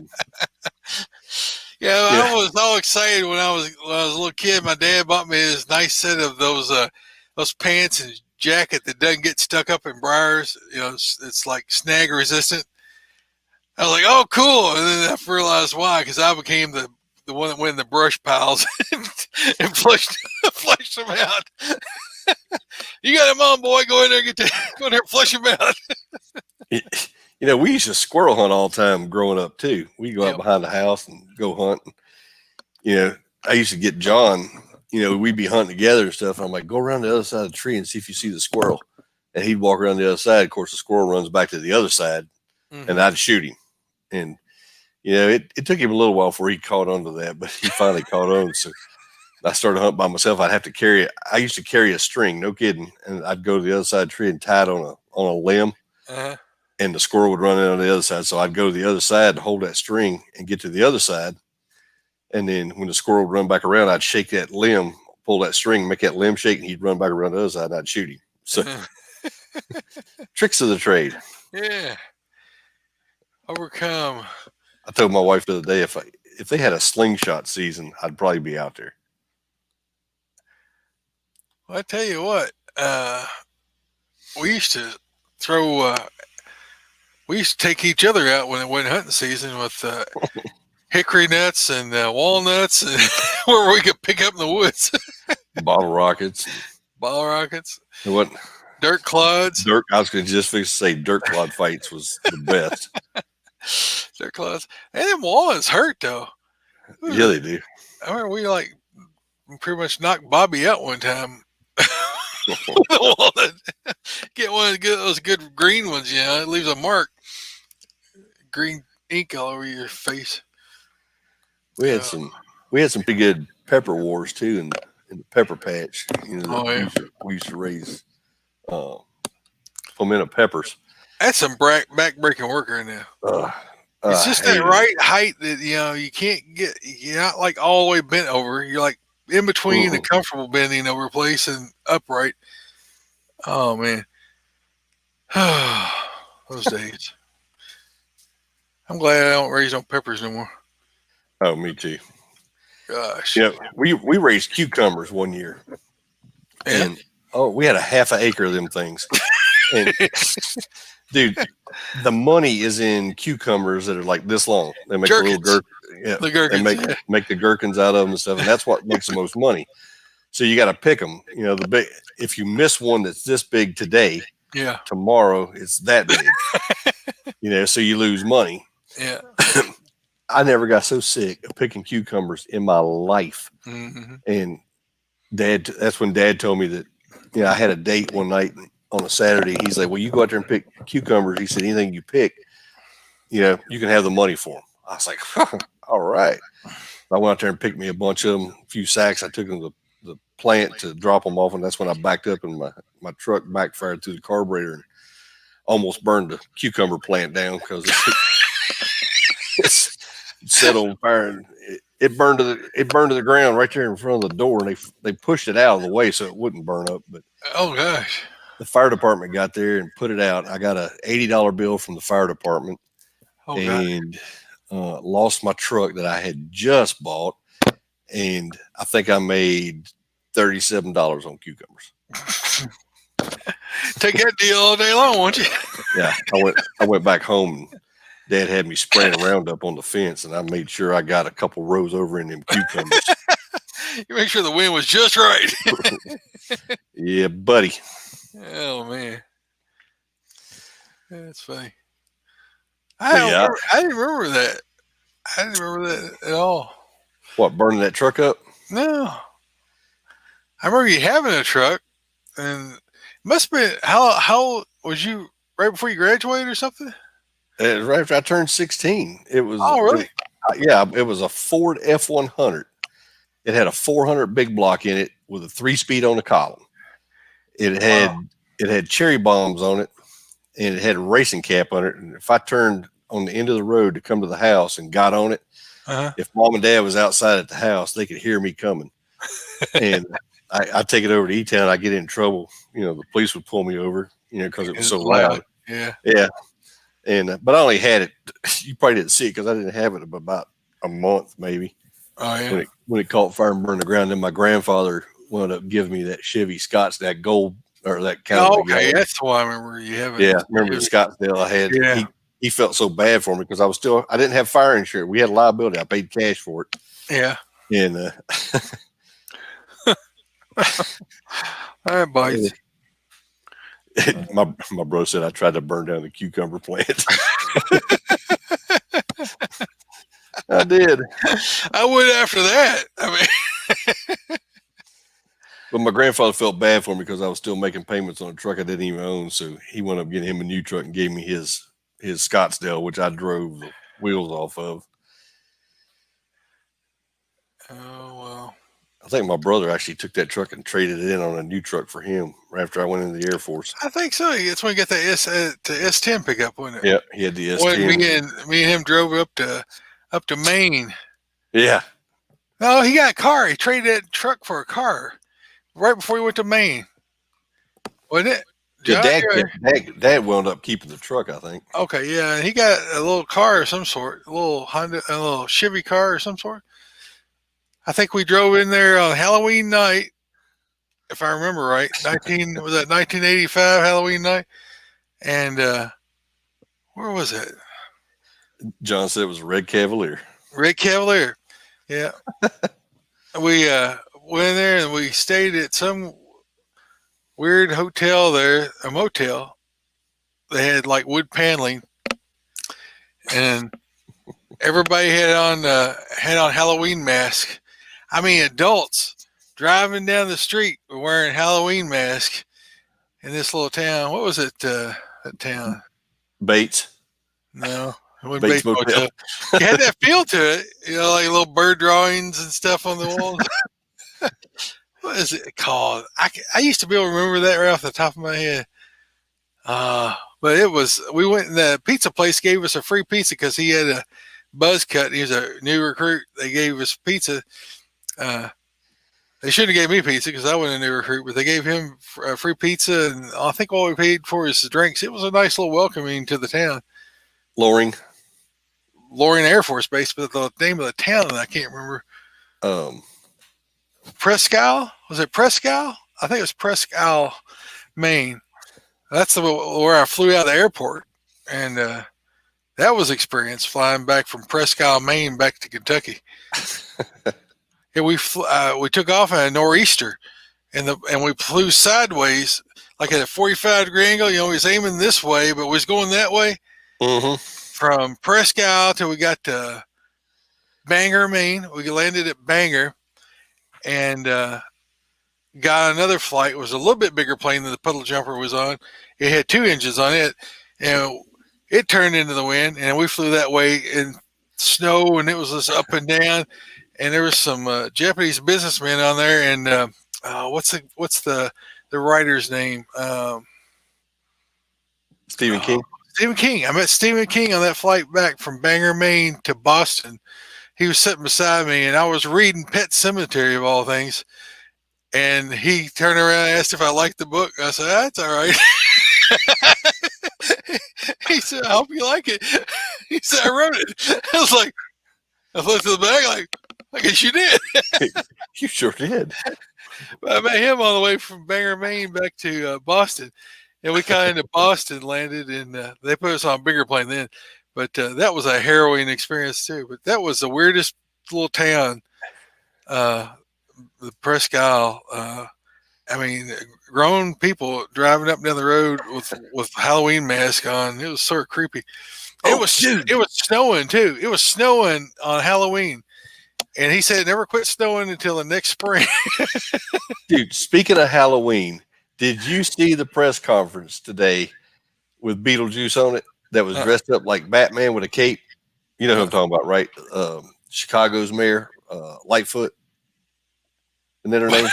Yeah, Yeah. I was all excited when I was a little kid. My dad bought me this nice set of those pants and jacket that doesn't get stuck up in briars. It's like snag resistant. I was like, oh, cool. And then I realized why, because I became the one that went in the brush piles and flushed them out. You got him on, boy. Go in there, go in there, flush him out. We used to squirrel hunt all the time growing up too. We'd go out behind the house and go hunt. I used to get John, we'd be hunting together and stuff. And I'm like, go around the other side of the tree and see if you see the squirrel. And he'd walk around the other side. Of course, the squirrel runs back to the other side, and I'd shoot him. And, it took him a little while before he caught on to that, but he finally caught on. So I started hunting by myself. I'd have to carry it. I used to carry a string, no kidding. And I'd go to the other side of the tree and tie it on a limb. And the squirrel would run in on the other side. So I'd go to the other side, hold that string, and get to the other side. And then when the squirrel would run back around, I'd shake that limb, pull that string, make that limb shake, and he'd run back around the other side, and I'd shoot him. So tricks of the trade. Yeah. Overcome. I told my wife the other day, if they had a slingshot season, I'd probably be out there. Well, I tell you what, we used to we used to take each other out when it went hunting season with hickory nuts and walnuts, and where we could pick up in the woods. Bottle rockets. What? Dirt clods. I was going to just say dirt clod fights was the best. Dirt clods. And them walnuts hurt, though. Yeah, they do. I remember we pretty much knocked Bobby out one time. Get one of those good green ones, it leaves a mark. Green ink all over your face. We had some pretty good pepper wars too in the pepper patch. We used to raise pimento peppers. That's some back breaking work right now. It's just that right height that you can't get. You're not like all the way bent over. You're like in between the comfortable bending over place and upright. Oh man, those days. I'm glad I don't raise no peppers no more. Oh, me too. Gosh. Yeah, we raised cucumbers one year, and we had a half an acre of them things. And, dude, the money is in cucumbers that are like this long. They make gherkins. The little the gherkins. They make the gherkins out of them and stuff, and that's what makes the most money. So you got to pick them. If you miss one that's this big today, tomorrow it's that big. So you lose money. Yeah. I never got so sick of picking cucumbers in my life. Mm-hmm. And that's when Dad told me that, I had a date one night on a Saturday. He's like, well, you go out there and pick cucumbers. He said, anything you pick, you can have the money for them. I was like, all right. I went out there and picked me a bunch of them, a few sacks. I took them to the plant to drop them off. And that's when I backed up and my truck backfired through the carburetor and almost burned the cucumber plant down because it's set on fire, and it burned to the ground right there in front of the door, and they pushed it out of the way so it wouldn't burn up. But oh gosh, the fire department got there and put it out. I got a $80 bill from the fire department, and lost my truck that I had just bought, and I think I made $37 on cucumbers. Take that deal all day long, won't you? Yeah, I went back home. And Dad had me spraying Roundup on the fence, and I made sure I got a couple rows over in them cucumbers. You make sure the wind was just right. Yeah, buddy. Oh man, that's funny. I didn't remember that. I didn't remember that at all. What, burning that truck up? No, I remember you having a truck, and it must have been how was you right before you graduated or something? It was right after I turned 16. It was. Oh, really? It was a Ford F100. It had a 400 big block in it with a 3-speed on the column. It had cherry bombs on it, and it had a racing cap on it. And if I turned on the end of the road to come to the house and got on it, if Mom and Dad was outside at the house, they could hear me coming. And I take it over to E-Town. I get in trouble. The police would pull me over, because it was It's so loud. loud. Yeah. Yeah. And, but I only had it, you probably didn't see it because I didn't have it about a month maybe Oh yeah. when it caught fire and burned the ground. Then my grandfather wound up giving me that Chevy Scotts, that gold, or that kind of Oh, a okay, yellow. that's why I remember you having. Yeah. Remember the Scottsdale I had? Yeah. He felt so bad for me because I didn't have fire insurance. We had liability. I paid cash for it. Yeah. And, All right, boys. my bro said I tried to burn down the cucumber plant. I did. I would after that. I mean, But my grandfather felt bad for me because I was still making payments on a truck I didn't even own. So he wound up getting him a new truck and gave me his Scottsdale, which I drove the wheels off of. oh well. I think my brother actually took that truck and traded it in on a new truck for him right after I went into the Air Force. I think so. That's when you got the S10 pickup, wasn't it? Yeah, he had the S10. When me and him drove up to Maine. Yeah. No, he got a car. He traded that truck for a car right before he went to Maine. Wasn't it? Yeah, John, Dad wound up keeping the truck, I think. Okay, yeah, he got a little car of some sort, a little Chevy car or some sort. I think we drove in there on Halloween night, if I remember right. 1985 Halloween night, and where was it? John said it was a red Cavalier. Red Cavalier. Yeah, we went in there and we stayed at some weird hotel there, a motel. They had like wood paneling, and everybody had on Halloween masks. I mean, adults driving down the street wearing Halloween masks in this little town. What was it? That town? Bates. No, it wasn't Bates Bates Motel. It had that feel to it, like little bird drawings and stuff on the walls. What is it called? I used to be able to remember that right off the top of my head. But it was, we went and the pizza place gave us a free pizza because he had a buzz cut. He was a new recruit. They gave us pizza. They should have gave me pizza because I wasn't a new recruit, but they gave him a free pizza, and I think all we paid for is the drinks. It was a nice little welcoming to the town. Loring Air Force Base, but the name of the town I can't remember. Prescal? Was it Prescal? I think it was Prescal, Maine. That's where I flew out of the airport, and that was experience flying back from Prescal, Maine, back to Kentucky. And we took off in a nor'easter, and we flew sideways, like at a 45-degree angle. We was aiming this way, but we was going that way from Prescal till we got to Bangor, Maine. We landed at Bangor, and got another flight. It was a little bit bigger plane than the puddle jumper was on. It had 2 engines on it, and it turned into the wind, and we flew that way in snow, and it was just up and down. And there was some Japanese businessmen on there, and what's the writer's name? Stephen King. Stephen King. I met Stephen King on that flight back from Bangor, Maine to Boston. He was sitting beside me, and I was reading Pet Sematary of all things. And he turned around and asked if I liked the book. I said, "That's all right." He said, "I hope you like it." He said, "I wrote it." I was like, I flipped to the back like, I guess you did. You sure did. I met him on the way from Bangor, Maine back to Boston. And we kind of Boston landed, and they put us on a bigger plane then. But that was a harrowing experience too. But that was the weirdest little town, the Presque Isle. I mean, grown people driving up and down the road with Halloween mask on. It was sort of creepy. It was snowing too. It was snowing on Halloween. And he said it never quit snowing until the next spring. Dude, speaking of Halloween, did you see the press conference today with Beetlejuice on it that was dressed up like Batman with a cape? You know who I'm talking about, right? Chicago's mayor, Lightfoot. Isn't that her name?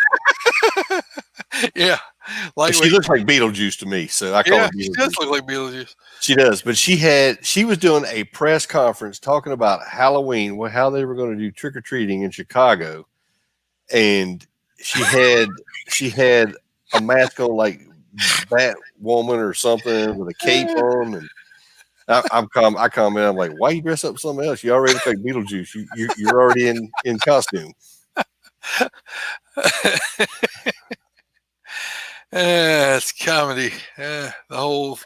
Yeah. She looks like Beetlejuice to me, so I call her Beetlejuice. She does look like Beetlejuice. She does, but she was doing a press conference talking about Halloween, how they were going to do trick or treating in Chicago, and she had a mask on like Batwoman or something with a cape on, and I comment. I'm like, why you dress up something else? You already look like Beetlejuice. You're already in costume. It's comedy. The whole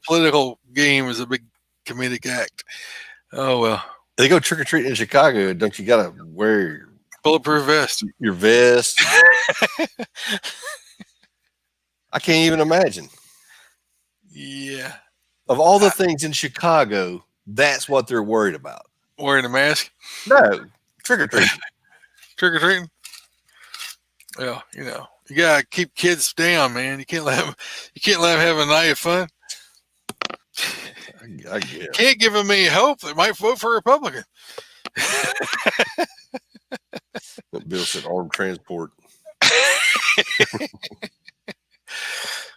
political game is a big comedic act. Oh well. They go trick or treating in Chicago. Don't you gotta wear Bulletproof vest. your vest? I can't even imagine. Yeah. Of all the things in Chicago, that's what they're worried about. Wearing a mask. No, trick or treating. Trick or treating. Well, you gotta keep kids down, man. You can't let them have a night of fun. I guess. Can't give them any hope. They might vote for a Republican. Bill said armed transport.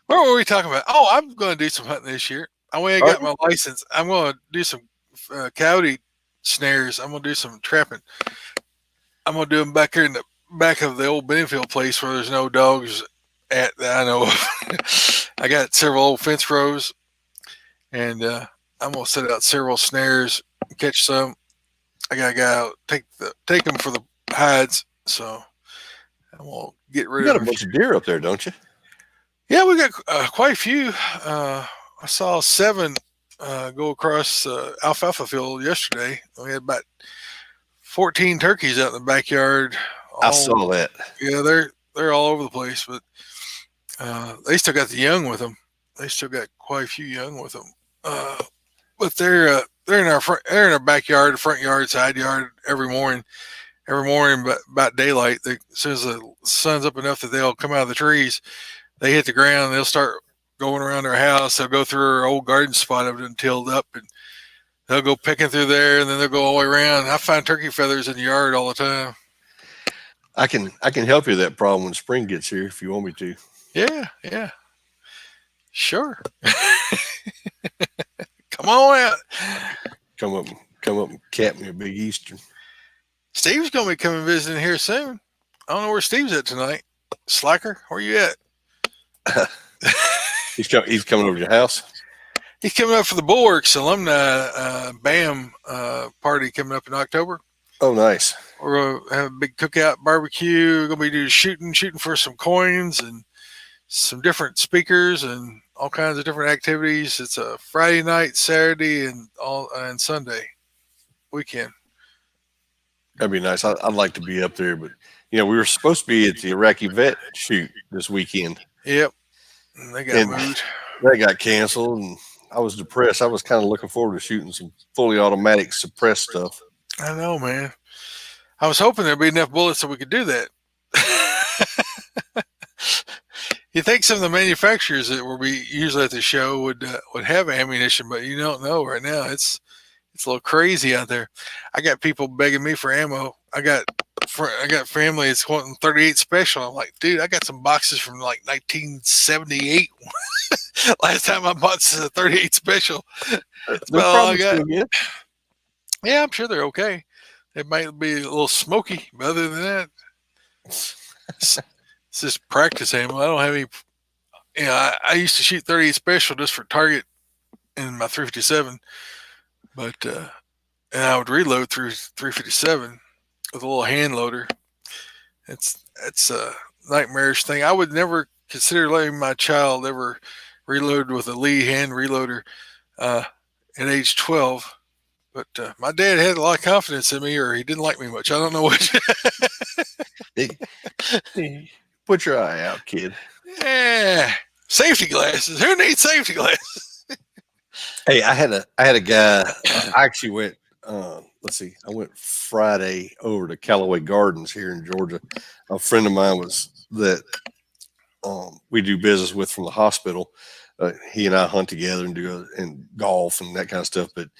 What were we talking about? Oh, I'm going to do some hunting this year. I got my license. I'm going to do some coyote snares. I'm going to do some trapping. I'm going to do them back here in the back of the old Benfield place where there's no dogs at that I know of. I got several old fence rows, and I'm going to set out several snares, catch some. I got to go out, take them for the hides. So I'm going to get rid You of got a bunch of deer up there, don't you? Yeah, we got quite a few. I saw 7 go across alfalfa field yesterday. We had about 14 turkeys out in the backyard. I saw that. Yeah, they're all over the place, but they still got the young with them. They still got quite a few young with them. But they're in our backyard, front yard, side yard every morning. Every morning, but about daylight, as soon as the sun's up enough that they'll come out of the trees, they hit the ground. They'll start going around our house. They'll go through our old garden spot of it and tilled up, and they'll go picking through there, and then they'll go all the way around. I find turkey feathers in the yard all the time. I can help you with that problem when spring gets here if you want me to. Yeah, sure. Come on out. Come up and cap me a big Eastern. Steve's gonna be coming visiting here soon. I don't know where Steve's at tonight. Slacker, where you at? He's coming over to your house. He's coming up for the Bulwarks alumni BAM party coming up in October. Oh, nice. We're gonna have a big cookout barbecue. We're gonna be doing shooting for some coins and some different speakers and all kinds of different activities. It's a Friday night, Saturday, and Sunday weekend. That'd be nice. I'd like to be up there, but we were supposed to be at the Iraqi vet shoot this weekend. Yep, and they got moved. That got canceled, and I was depressed. I was kind of looking forward to shooting some fully automatic suppressed stuff. I know, man. I was hoping there'd be enough bullets so we could do that. You think some of the manufacturers that will be usually at the show would have ammunition, but you don't know right now. It's a little crazy out there. I got people begging me for ammo. I got family that's wanting 38 special. I'm like, dude, I got some boxes from like 1978. Last time I bought a 38 special. That's about all I got. Yeah, I'm sure they're okay. It might be a little smoky, but other than that, it's just practice ammo. I don't have any. I used to shoot 38 special just for target in my 357, but and I would reload through 357 with a little hand loader. It's a nightmarish thing. I would never consider letting my child ever reload with a Lee hand reloader at age 12. But my dad had a lot of confidence in me, or he didn't like me much. I don't know which. Put your eye out, kid. Yeah, safety glasses. Who needs safety glasses? Hey, I had a guy. I actually went. Let's see. I went Friday over to Callaway Gardens here in Georgia. A friend of mine was that we do business with from the hospital. He and I hunt together and golf and that kind of stuff. But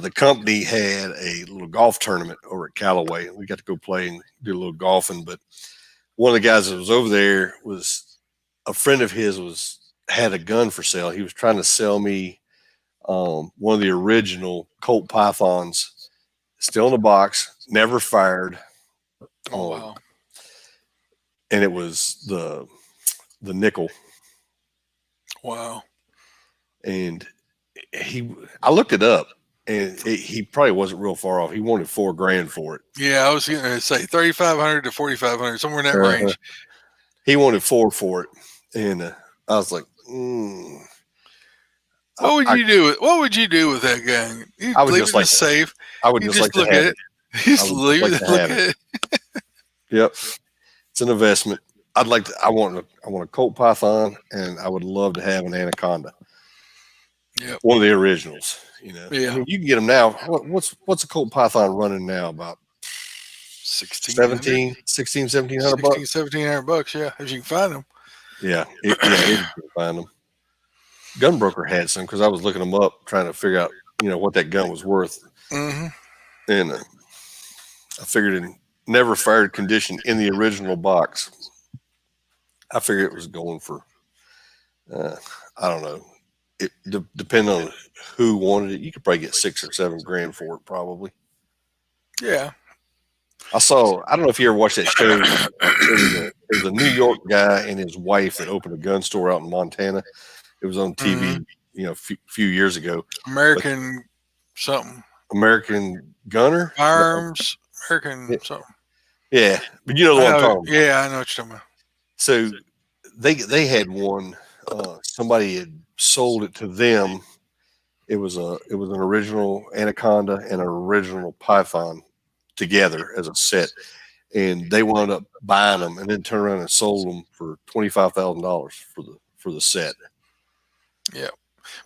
the company had a little golf tournament over at Callaway, and we got to go play and do a little golfing. But one of the guys that was over there was a friend of his had a gun for sale. He was trying to sell me one of the original Colt Pythons, still in the box, never fired. Oh, wow. and it was the nickel. Wow. And I looked it up, and he probably wasn't real far off. He wanted $4,000 for it. Yeah, I was going to say 3,500 to 4,500, somewhere in that Uh-huh. range. He wanted $4,000 for it, and I was like, What would you do? What would you do with that gun? You I would leave just it in like the safe. I would You just like just to look at have it. it. You I just would just leave like it. to Look have at it. it. Yep, it's an investment. I want a Colt Python, and I would love to have an Anaconda. Yep. One of the originals. Yeah. I mean, you can get them now. What's a Colt Python running now? About 1,600, 1,700 16, bucks. 1,700 bucks. Yeah, if you can find them. Yeah, if you can find them. Gunbroker had some because I was looking them up, trying to figure out what that gun was worth, Mm-hmm. and I figured in never fired condition in the original box, I figured it was going for I don't know. It depending on who wanted it, you could probably get $6,000 or $7,000 for it, probably. Yeah. I don't know if you ever watched that show. There was a New York guy and his wife that opened a gun store out in Montana. It was on TV, a few years ago. American something. American Gunner? Firearms. American No. something. Yeah, but you know the one I'm talking about. Yeah, I know what you're talking about. So they had one. Somebody had sold it to them. It was an original Anaconda and an original Python together as a set, and they wound up buying them and then turned around and sold them for $25,000 for the set. Yeah,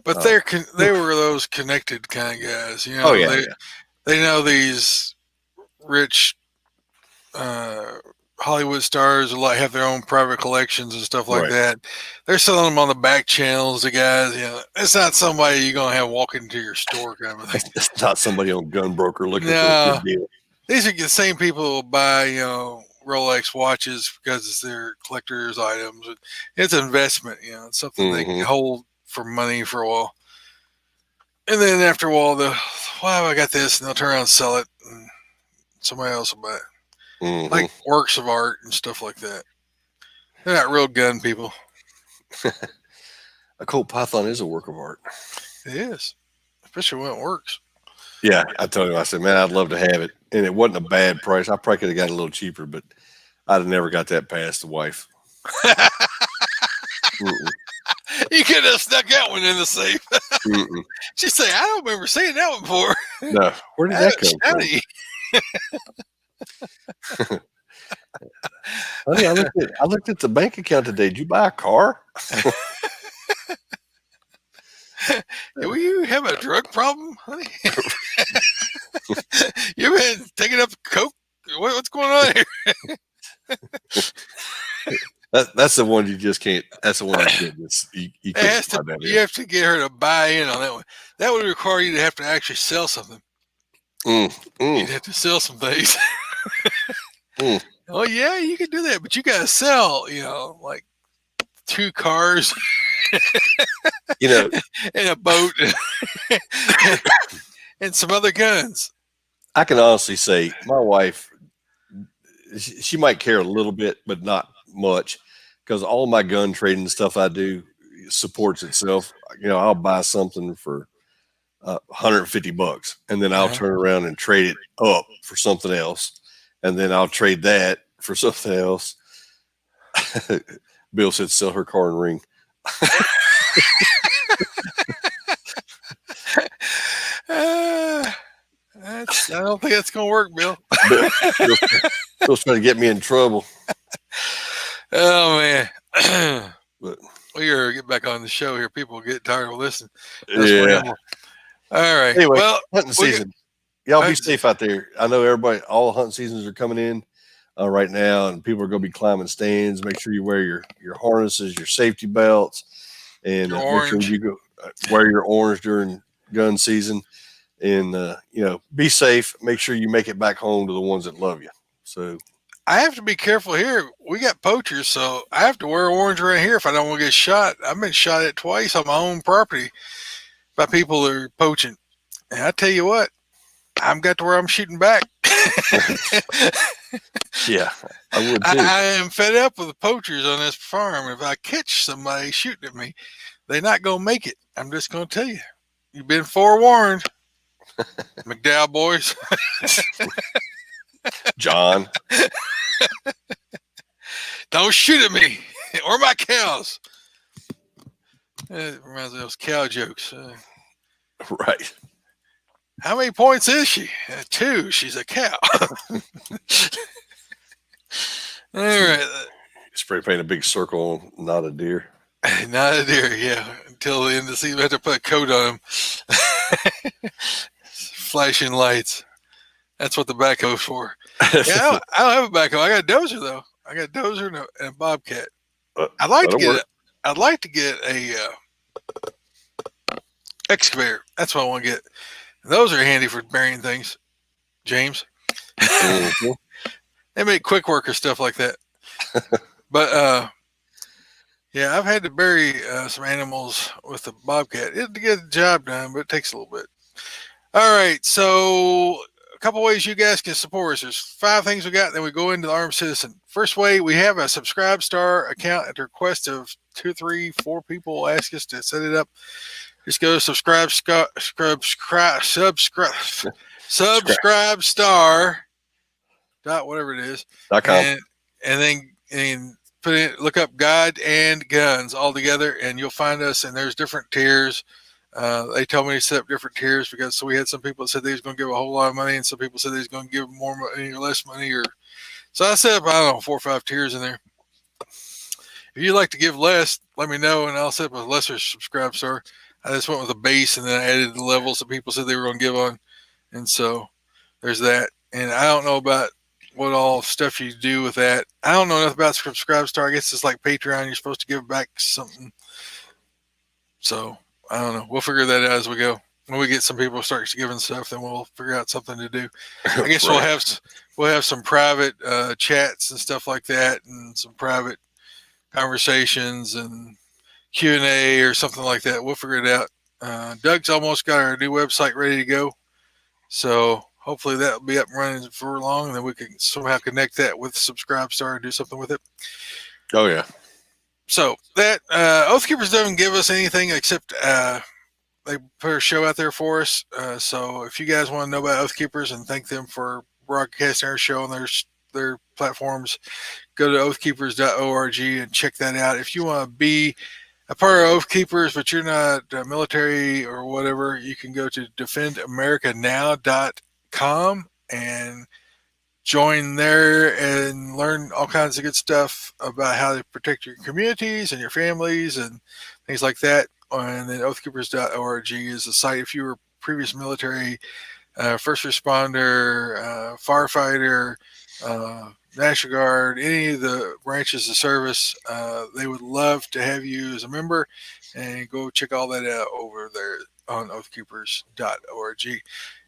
but they were those connected kind of guys. Oh yeah, they know these rich Hollywood stars who have their own private collections and stuff like that. They're selling them on the back channels. The guys, it's not somebody you're gonna have walk into your store kind of thing. It's not somebody on Gunbroker looking for a good deal. These are the same people who buy Rolex watches because it's their collector's items. It's an investment. It's something they can hold for money for a while. And then after a while, I got this, and they'll turn around and sell it, and somebody else will buy it. Like works of art and stuff like that. They're not real gun people. A Colt Python is a work of art. It is, especially when it works. Yeah, I told him, I said, man, I'd love to have it. And it wasn't a bad price. I probably could have got it a little cheaper, but I'd have never got that past the wife. You could have stuck that one in the safe. She'd say, I don't remember seeing that one before. No, where did that come from? Honey, I looked at the bank account today. Did you buy a car? Do you have a drug problem, honey? You've been taking up coke? What's going on here? That's the one you just can't. That's the one you can't. You have to get her to buy in on that one. That would require you to have to actually sell something. You'd have to sell some things. Oh yeah, you can do that, but you gotta sell, like 2 cars, and a boat, and some other guns. I can honestly say my wife, she might care a little bit, but not much, because all my gun trading stuff I do supports itself. I'll buy something for $150, and then I'll turn around and trade it up for something else, and then I'll trade that for something else. Bill said, "Sell her car and ring." I don't think that's gonna work, Bill. Bill's trying to get me in trouble. Oh man. But we gotta get back on the show here. People get tired of listening. All right. Anyway, well, hunting season. Y'all be safe out there. I know all hunting seasons are coming in right now, and people are going to be climbing stands. Make sure you wear your harnesses, your safety belts, and make sure you go wear your orange during gun season. And be safe. Make sure you make it back home to the ones that love you. So I have to be careful here. We got poachers, so I have to wear orange right here if I don't want to get shot. I've been shot at twice on my own property by people that are poaching. And I tell you what, I've got to where I'm shooting back. Yeah. I would too. I am fed up with the poachers on this farm. If I catch somebody shooting at me, they're not going to make it. I'm just going to tell you. You've been forewarned, McDowell boys. John. Don't shoot at me or my cows. It reminds me of those cow jokes. Right. How many points is she? 2. She's a cow. All right. Spray paint a big circle, not a deer. Not a deer, yeah. Until the end of the season, we have to put a coat on them. Flashing lights. That's what the backhoe's for. Yeah, I don't have a backhoe. I got a dozer though. I got a dozer and a bobcat. I'd like to get a excavator. That's what I want to get. Those are handy for burying things, James. Mm-hmm. They make quick work or stuff like that. But yeah, I've had to bury some animals with the bobcat. It to get the job done, but it takes a little bit. All right, so a couple ways you guys can support us. There's 5 things we got. Then we go into the Armed Citizen. First way, we have a Subscribe Star account at the request of 2, 3, 4 people ask us to set it up. Just go to subscribe star dot whatever it is .com. and then put in, look up God and Guns all together, and you'll find us. And there's different tiers. They told me to set up different tiers because we had some people that said they was going to give a whole lot of money, and some people said they was going to give more money or less money. Or so I set up, I don't know, 4 or 5 tiers in there. If you'd like to give less, let me know, and I'll set up a lesser Subscribe Star. I just went with a base, and then I added the levels that people said they were going to give on. And so there's that. And I don't know about what all stuff you do with that. I don't know enough about Subscribe Star. I guess it's like Patreon. You're supposed to give back something. So I don't know. We'll figure that out as we go. When we get some people start giving stuff, then we'll figure out something to do. I guess right. we'll have some private chats and stuff like that, and some private conversations and Q&A or something like that. We'll figure it out. Doug's almost got our new website ready to go, so hopefully that'll be up and running for long, and then we can somehow connect that with Subscribe Star and do something with it. Oh yeah. So that Oath Keepers doesn't give us anything except they put a show out there for us. So if you guys want to know about Oath Keepers and thank them for broadcasting our show on their platforms, go to oathkeepers.org and check that out. If you want to be a part of Oath Keepers, but you're not military or whatever, you can go to defendamericanow.com and join there and learn all kinds of good stuff about how to protect your communities and your families and things like that. And then oathkeepers.org is the site. If you were previous military, first responder, firefighter, National Guard, any of the branches of service, they would love to have you as a member, and go check all that out over there on oathkeepers.org.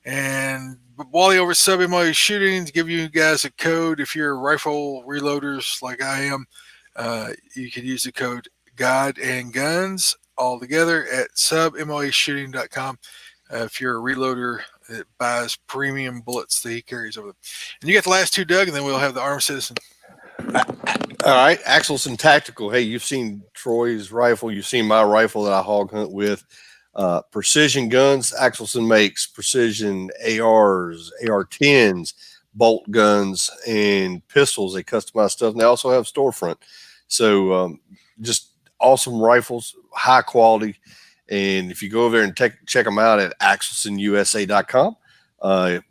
And while you're over sub-MLA shootings, give you guys a code. If you're rifle reloaders like I am, you can use the code God and Guns all together at submlashooting.com. If you're a reloader that buys premium bullets that he carries over them. And you got the last 2, Doug, and then we'll have the Armed Citizen. All right, Axelson Tactical. Hey, you've seen Troy's rifle. You've seen my rifle that I hog hunt with. Precision guns. Axelson makes precision ARs, AR-10s, bolt guns, and pistols. They customize stuff, and they also have storefront. So just awesome rifles, high quality. And if you go over there and check them out at axelsonusa.com,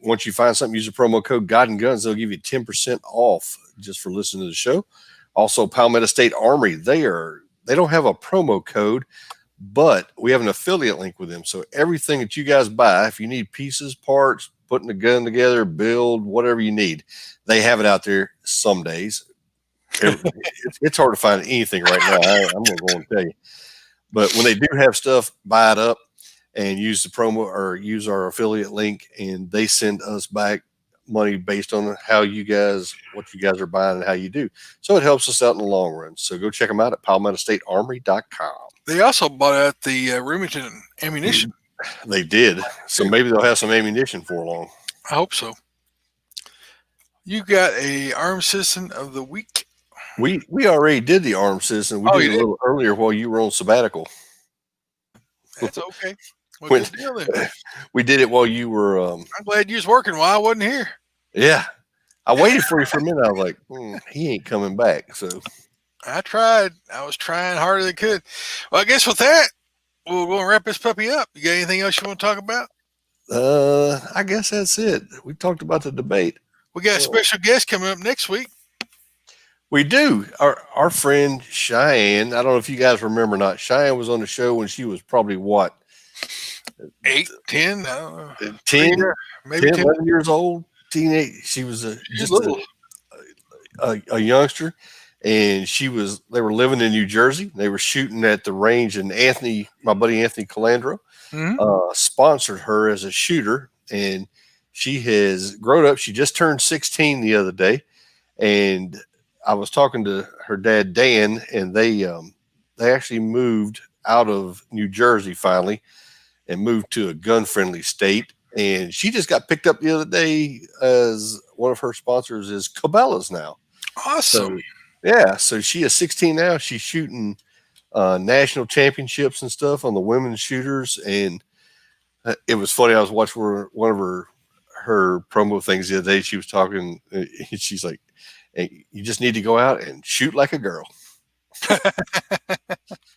once you find something, use the promo code God and Guns. They'll give you 10% off just for listening to the show. Also, Palmetto State Armory. They don't have a promo code, but we have an affiliate link with them. So everything that you guys buy, if you need pieces, parts, putting the gun together, build, whatever you need, they have it out there some days. It's hard to find anything right now. I'm going to go and tell you. But when they do have stuff, buy it up and use the promo or use our affiliate link, and they send us back money based on what you guys are buying and how you do. So it helps us out in the long run. So go check them out at PalmettoStateArmory.com. They also bought out the Remington ammunition. They did. So maybe they'll have some ammunition for long. I hope so. You got a arm citizen of the week. We already did the armed citizen. We Oh, did you it a did? little earlier while you were on sabbatical. That's okay. Well, When good deal then. we did it while you were, I'm glad you was working while I wasn't here. yeah. I waited for you for a minute. I was like, he ain't coming back. So, I tried. I was trying harder than I could. Well, I guess with that, we'll go and wrap this puppy up. You got anything else you want to talk about? I guess that's it. We talked about the debate. We got a Oh, special guest coming up next week. we do. Our friend Cheyenne. I don't know if you guys remember or not. Cheyenne was on the show when she was probably what, 8, 10, I don't know. 10, Maybe 10. 11 years old, teenage. She was She's just little. a youngster, and they were living in New Jersey. They were shooting at the range, and my buddy Anthony Calandro, Mm-hmm. sponsored her as a shooter, and she has grown up. She just turned 16 the other day, and I was talking to her dad Dan, and they actually moved out of New Jersey finally and moved to a gun friendly state. And she just got picked up the other day as one of her sponsors is Cabela's now. Awesome. So yeah, so she is 16 now. She's shooting national championships and stuff on the women's shooters, and it was funny. I was watching one of her promo things the other day. She was talking. She's like, "Hey, you just need to go out and shoot like a girl."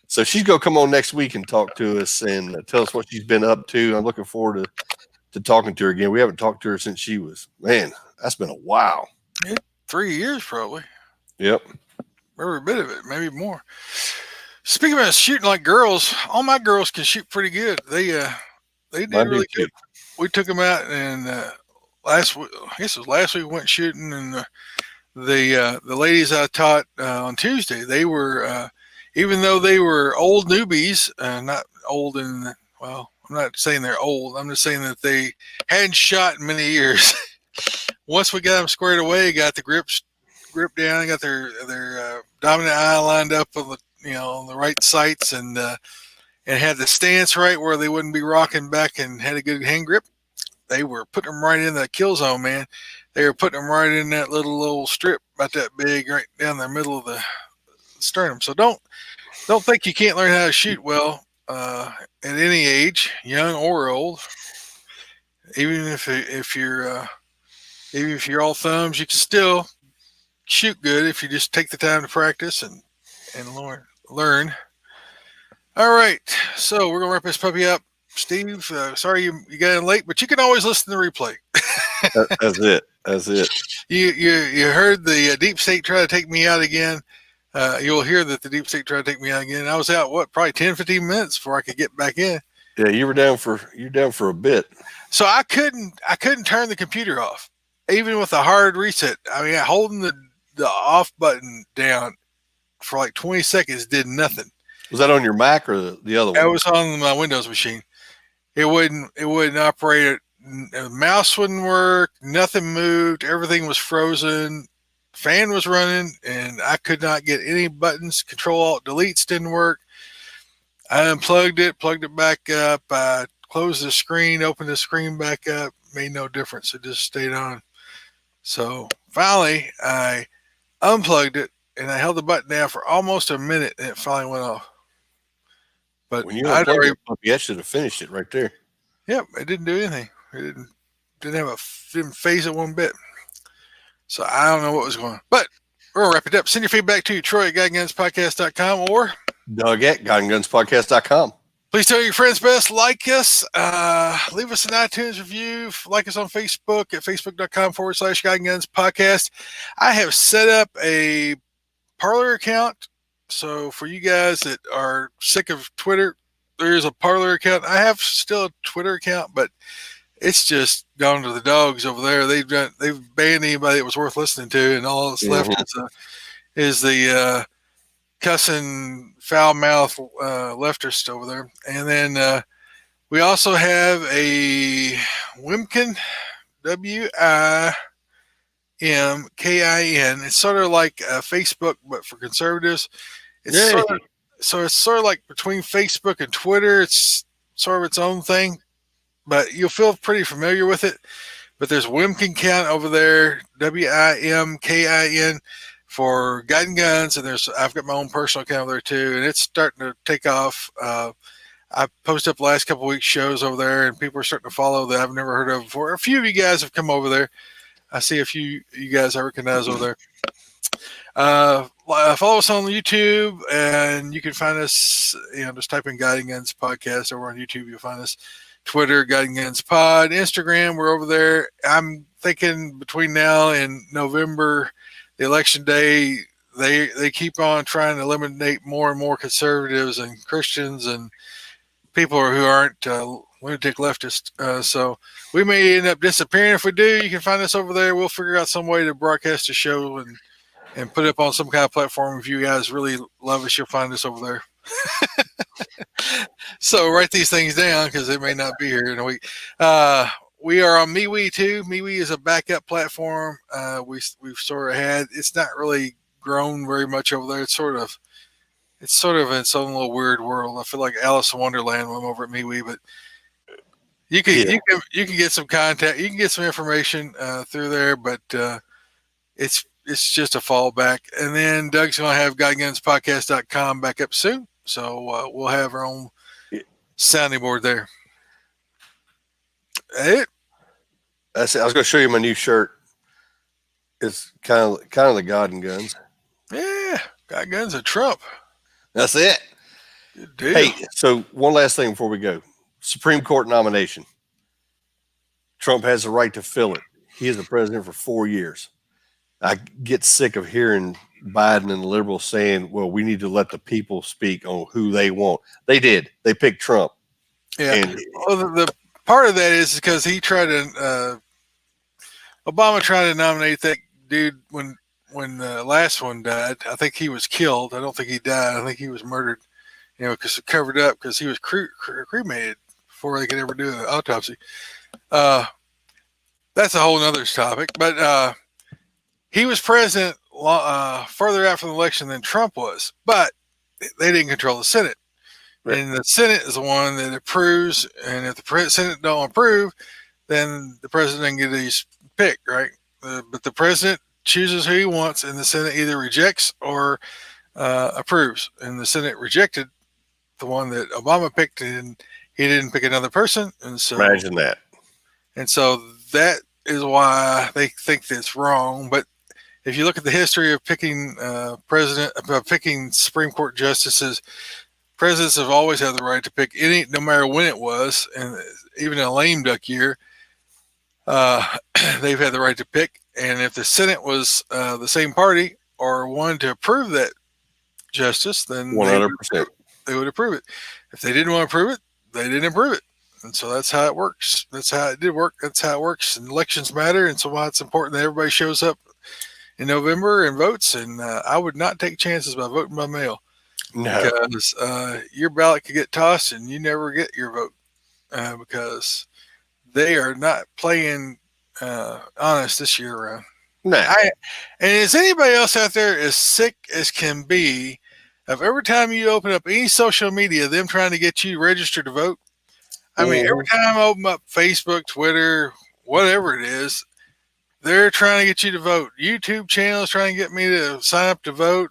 So she's gonna come on next week and talk to us and tell us what she's been up to. I'm looking forward to talking to her again. We haven't talked to her since she was, man, that's been a while. 3 years probably. Yep. Every bit of it, maybe more. Speaking of shooting like girls, all my girls can shoot pretty good. They did Mine do really too. good. We took them out, and last week, I guess it was last week, we went shooting, and the ladies I taught on Tuesday, they were even though they were old newbies, not old in, well, I'm not saying they're old. I'm just saying that they hadn't shot in many years. Once we got them squared away, got the grip down, got their dominant eye lined up on the right sights, and had the stance right where they wouldn't be rocking back, and had a good hand grip. They were putting them right in that kill zone, man. They were putting them right in that little strip about that big, right down the middle of the sternum. So don't think you can't learn how to shoot well at any age, young or old. Even if you're all thumbs, you can still shoot good if you just take the time to practice and learn. All right, so we're gonna wrap this puppy up. Steve, sorry you got in late, but you can always listen to the replay. That's it. That's it. You heard the deep state try to take me out again. You'll hear that the deep state tried to take me out again. I was out probably 10, 15 minutes before I could get back in. Yeah, you're down for a bit. So I couldn't turn the computer off, even with a hard reset. I mean, holding the off button down for like 20 seconds did nothing. Was that on your Mac or the other one? That was on my Windows machine. It wouldn't operate. The mouse wouldn't work. Nothing moved. Everything was frozen. Fan was running, and I could not get any buttons. Control Alt Deletes didn't work. I unplugged it, plugged it back up. I closed the screen, opened the screen back up. Made no difference. It just stayed on. So finally, I unplugged it, and I held the button down for almost a minute, and it finally went off. But when you unplugged it, puppy, I should have finished it right there. Yep, it didn't do anything. It didn't phase it one bit. So I don't know what was going on. But we're going to wrap it up. Send your feedback to Troy at GuyGunsPodcast.com or Doug at GuyGunsPodcast.com. Please tell your friends best, like us, leave us an iTunes review, like us on Facebook at Facebook.com/GuyGunsPodcast. I have set up a Parler account. So for you guys that are sick of Twitter, there's a Parler account. I have still a Twitter account, but it's just gone to the dogs over there. They've banned anybody that was worth listening to, and all that's left is the cussing foul mouth leftist over there. And then we also have a Wimkin, WIMKIN. It's sort of like Facebook, but for conservatives. It's sort of like between Facebook and Twitter. It's sort of its own thing, but you'll feel pretty familiar with it. But there's Wimkin Count over there, WIMKIN, for Guiding Guns, and I've got my own personal account over there too, and it's starting to take off. I posted up the last couple of weeks shows over there, and people are starting to follow that I've never heard of before. A few of you guys have come over there. I see a few of you guys I recognize over there. Follow us on YouTube, and you can find us, just type in Guiding Guns Podcast over on YouTube. You'll find us. Twitter, Guiding Guns Pod. Instagram, we're over there. I'm thinking between now and November, the election day, they keep on trying to eliminate more and more conservatives and Christians and people who aren't lunatic leftists. So we may end up disappearing. If we do, you can find us over there. We'll figure out some way to broadcast a show and put it up on some kind of platform. If you guys really love us, you'll find us over there. So write these things down because they may not be here in a week. We are on MeWe too. MeWe is a backup platform. We've sort of had. It's not really grown very much over there. It's sort of in its own little weird world. I feel like Alice in Wonderland when I'm over at MeWe, but you can get some contact. You can get some information through there, but it's just a fallback. And then Doug's going to have GuideGunsPodcast.com back up soon. So we'll have our own sounding board there. That's it. I was going to show you my new shirt. It's kind of the God and Guns. Yeah, God Guns and Trump. That's it. Good deal. Hey, so one last thing before we go. Supreme Court nomination. Trump has the right to fill it. He is the president for 4 years. I get sick of hearing Biden and the liberals saying, well, we need to let the people speak on who they want. They did. They picked Trump. Yeah. Well, the part of that is because he tried to Obama tried to nominate that dude when the last one died. I think he was killed. I don't think he died. I think he was murdered, because covered up because he was cremated before they could ever do an autopsy. That's a whole nother topic. But he was president further out from the election than Trump was, but they didn't control the Senate. Right. And the Senate is the one that approves, and if the Senate don't approve, then the president can get his pick, right? But the president chooses who he wants, and the Senate either rejects or approves. And the Senate rejected the one that Obama picked, and he didn't pick another person. And so imagine that. And so that is why they think that's wrong. But if you look at the history of picking picking Supreme Court justices, presidents have always had the right to pick any, no matter when it was, and even in a lame duck year, they've had the right to pick. And if the Senate was the same party or wanted to approve that justice, then 100%. They would approve it. If they didn't want to approve it, they didn't approve it. And so that's how it works. That's how it did work. That's how it works. And elections matter. And so why it's important that everybody shows up in November and votes. And I would not take chances by voting by mail. No. Because your ballot could get tossed and you never get your vote because they are not playing honest this year around. No. And is anybody else out there as sick as can be of every time you open up any social media, them trying to get you registered to vote? I mean, every time I open up Facebook, Twitter, whatever it is, they're trying to get you to vote. YouTube channels trying to get me to sign up to vote.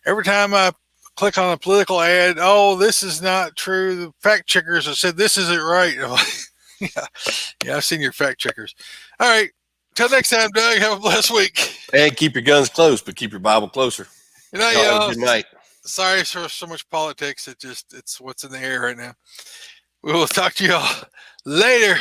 Every time I click on a political ad, oh, this is not true. The fact checkers have said this isn't right. Yeah, I've seen your fact checkers. All right. Till next time, Doug. Have a blessed week. And keep your guns close, but keep your Bible closer. Good night, y'all. Good night. Sorry for so much politics. It's what's in the air right now. We will talk to y'all later.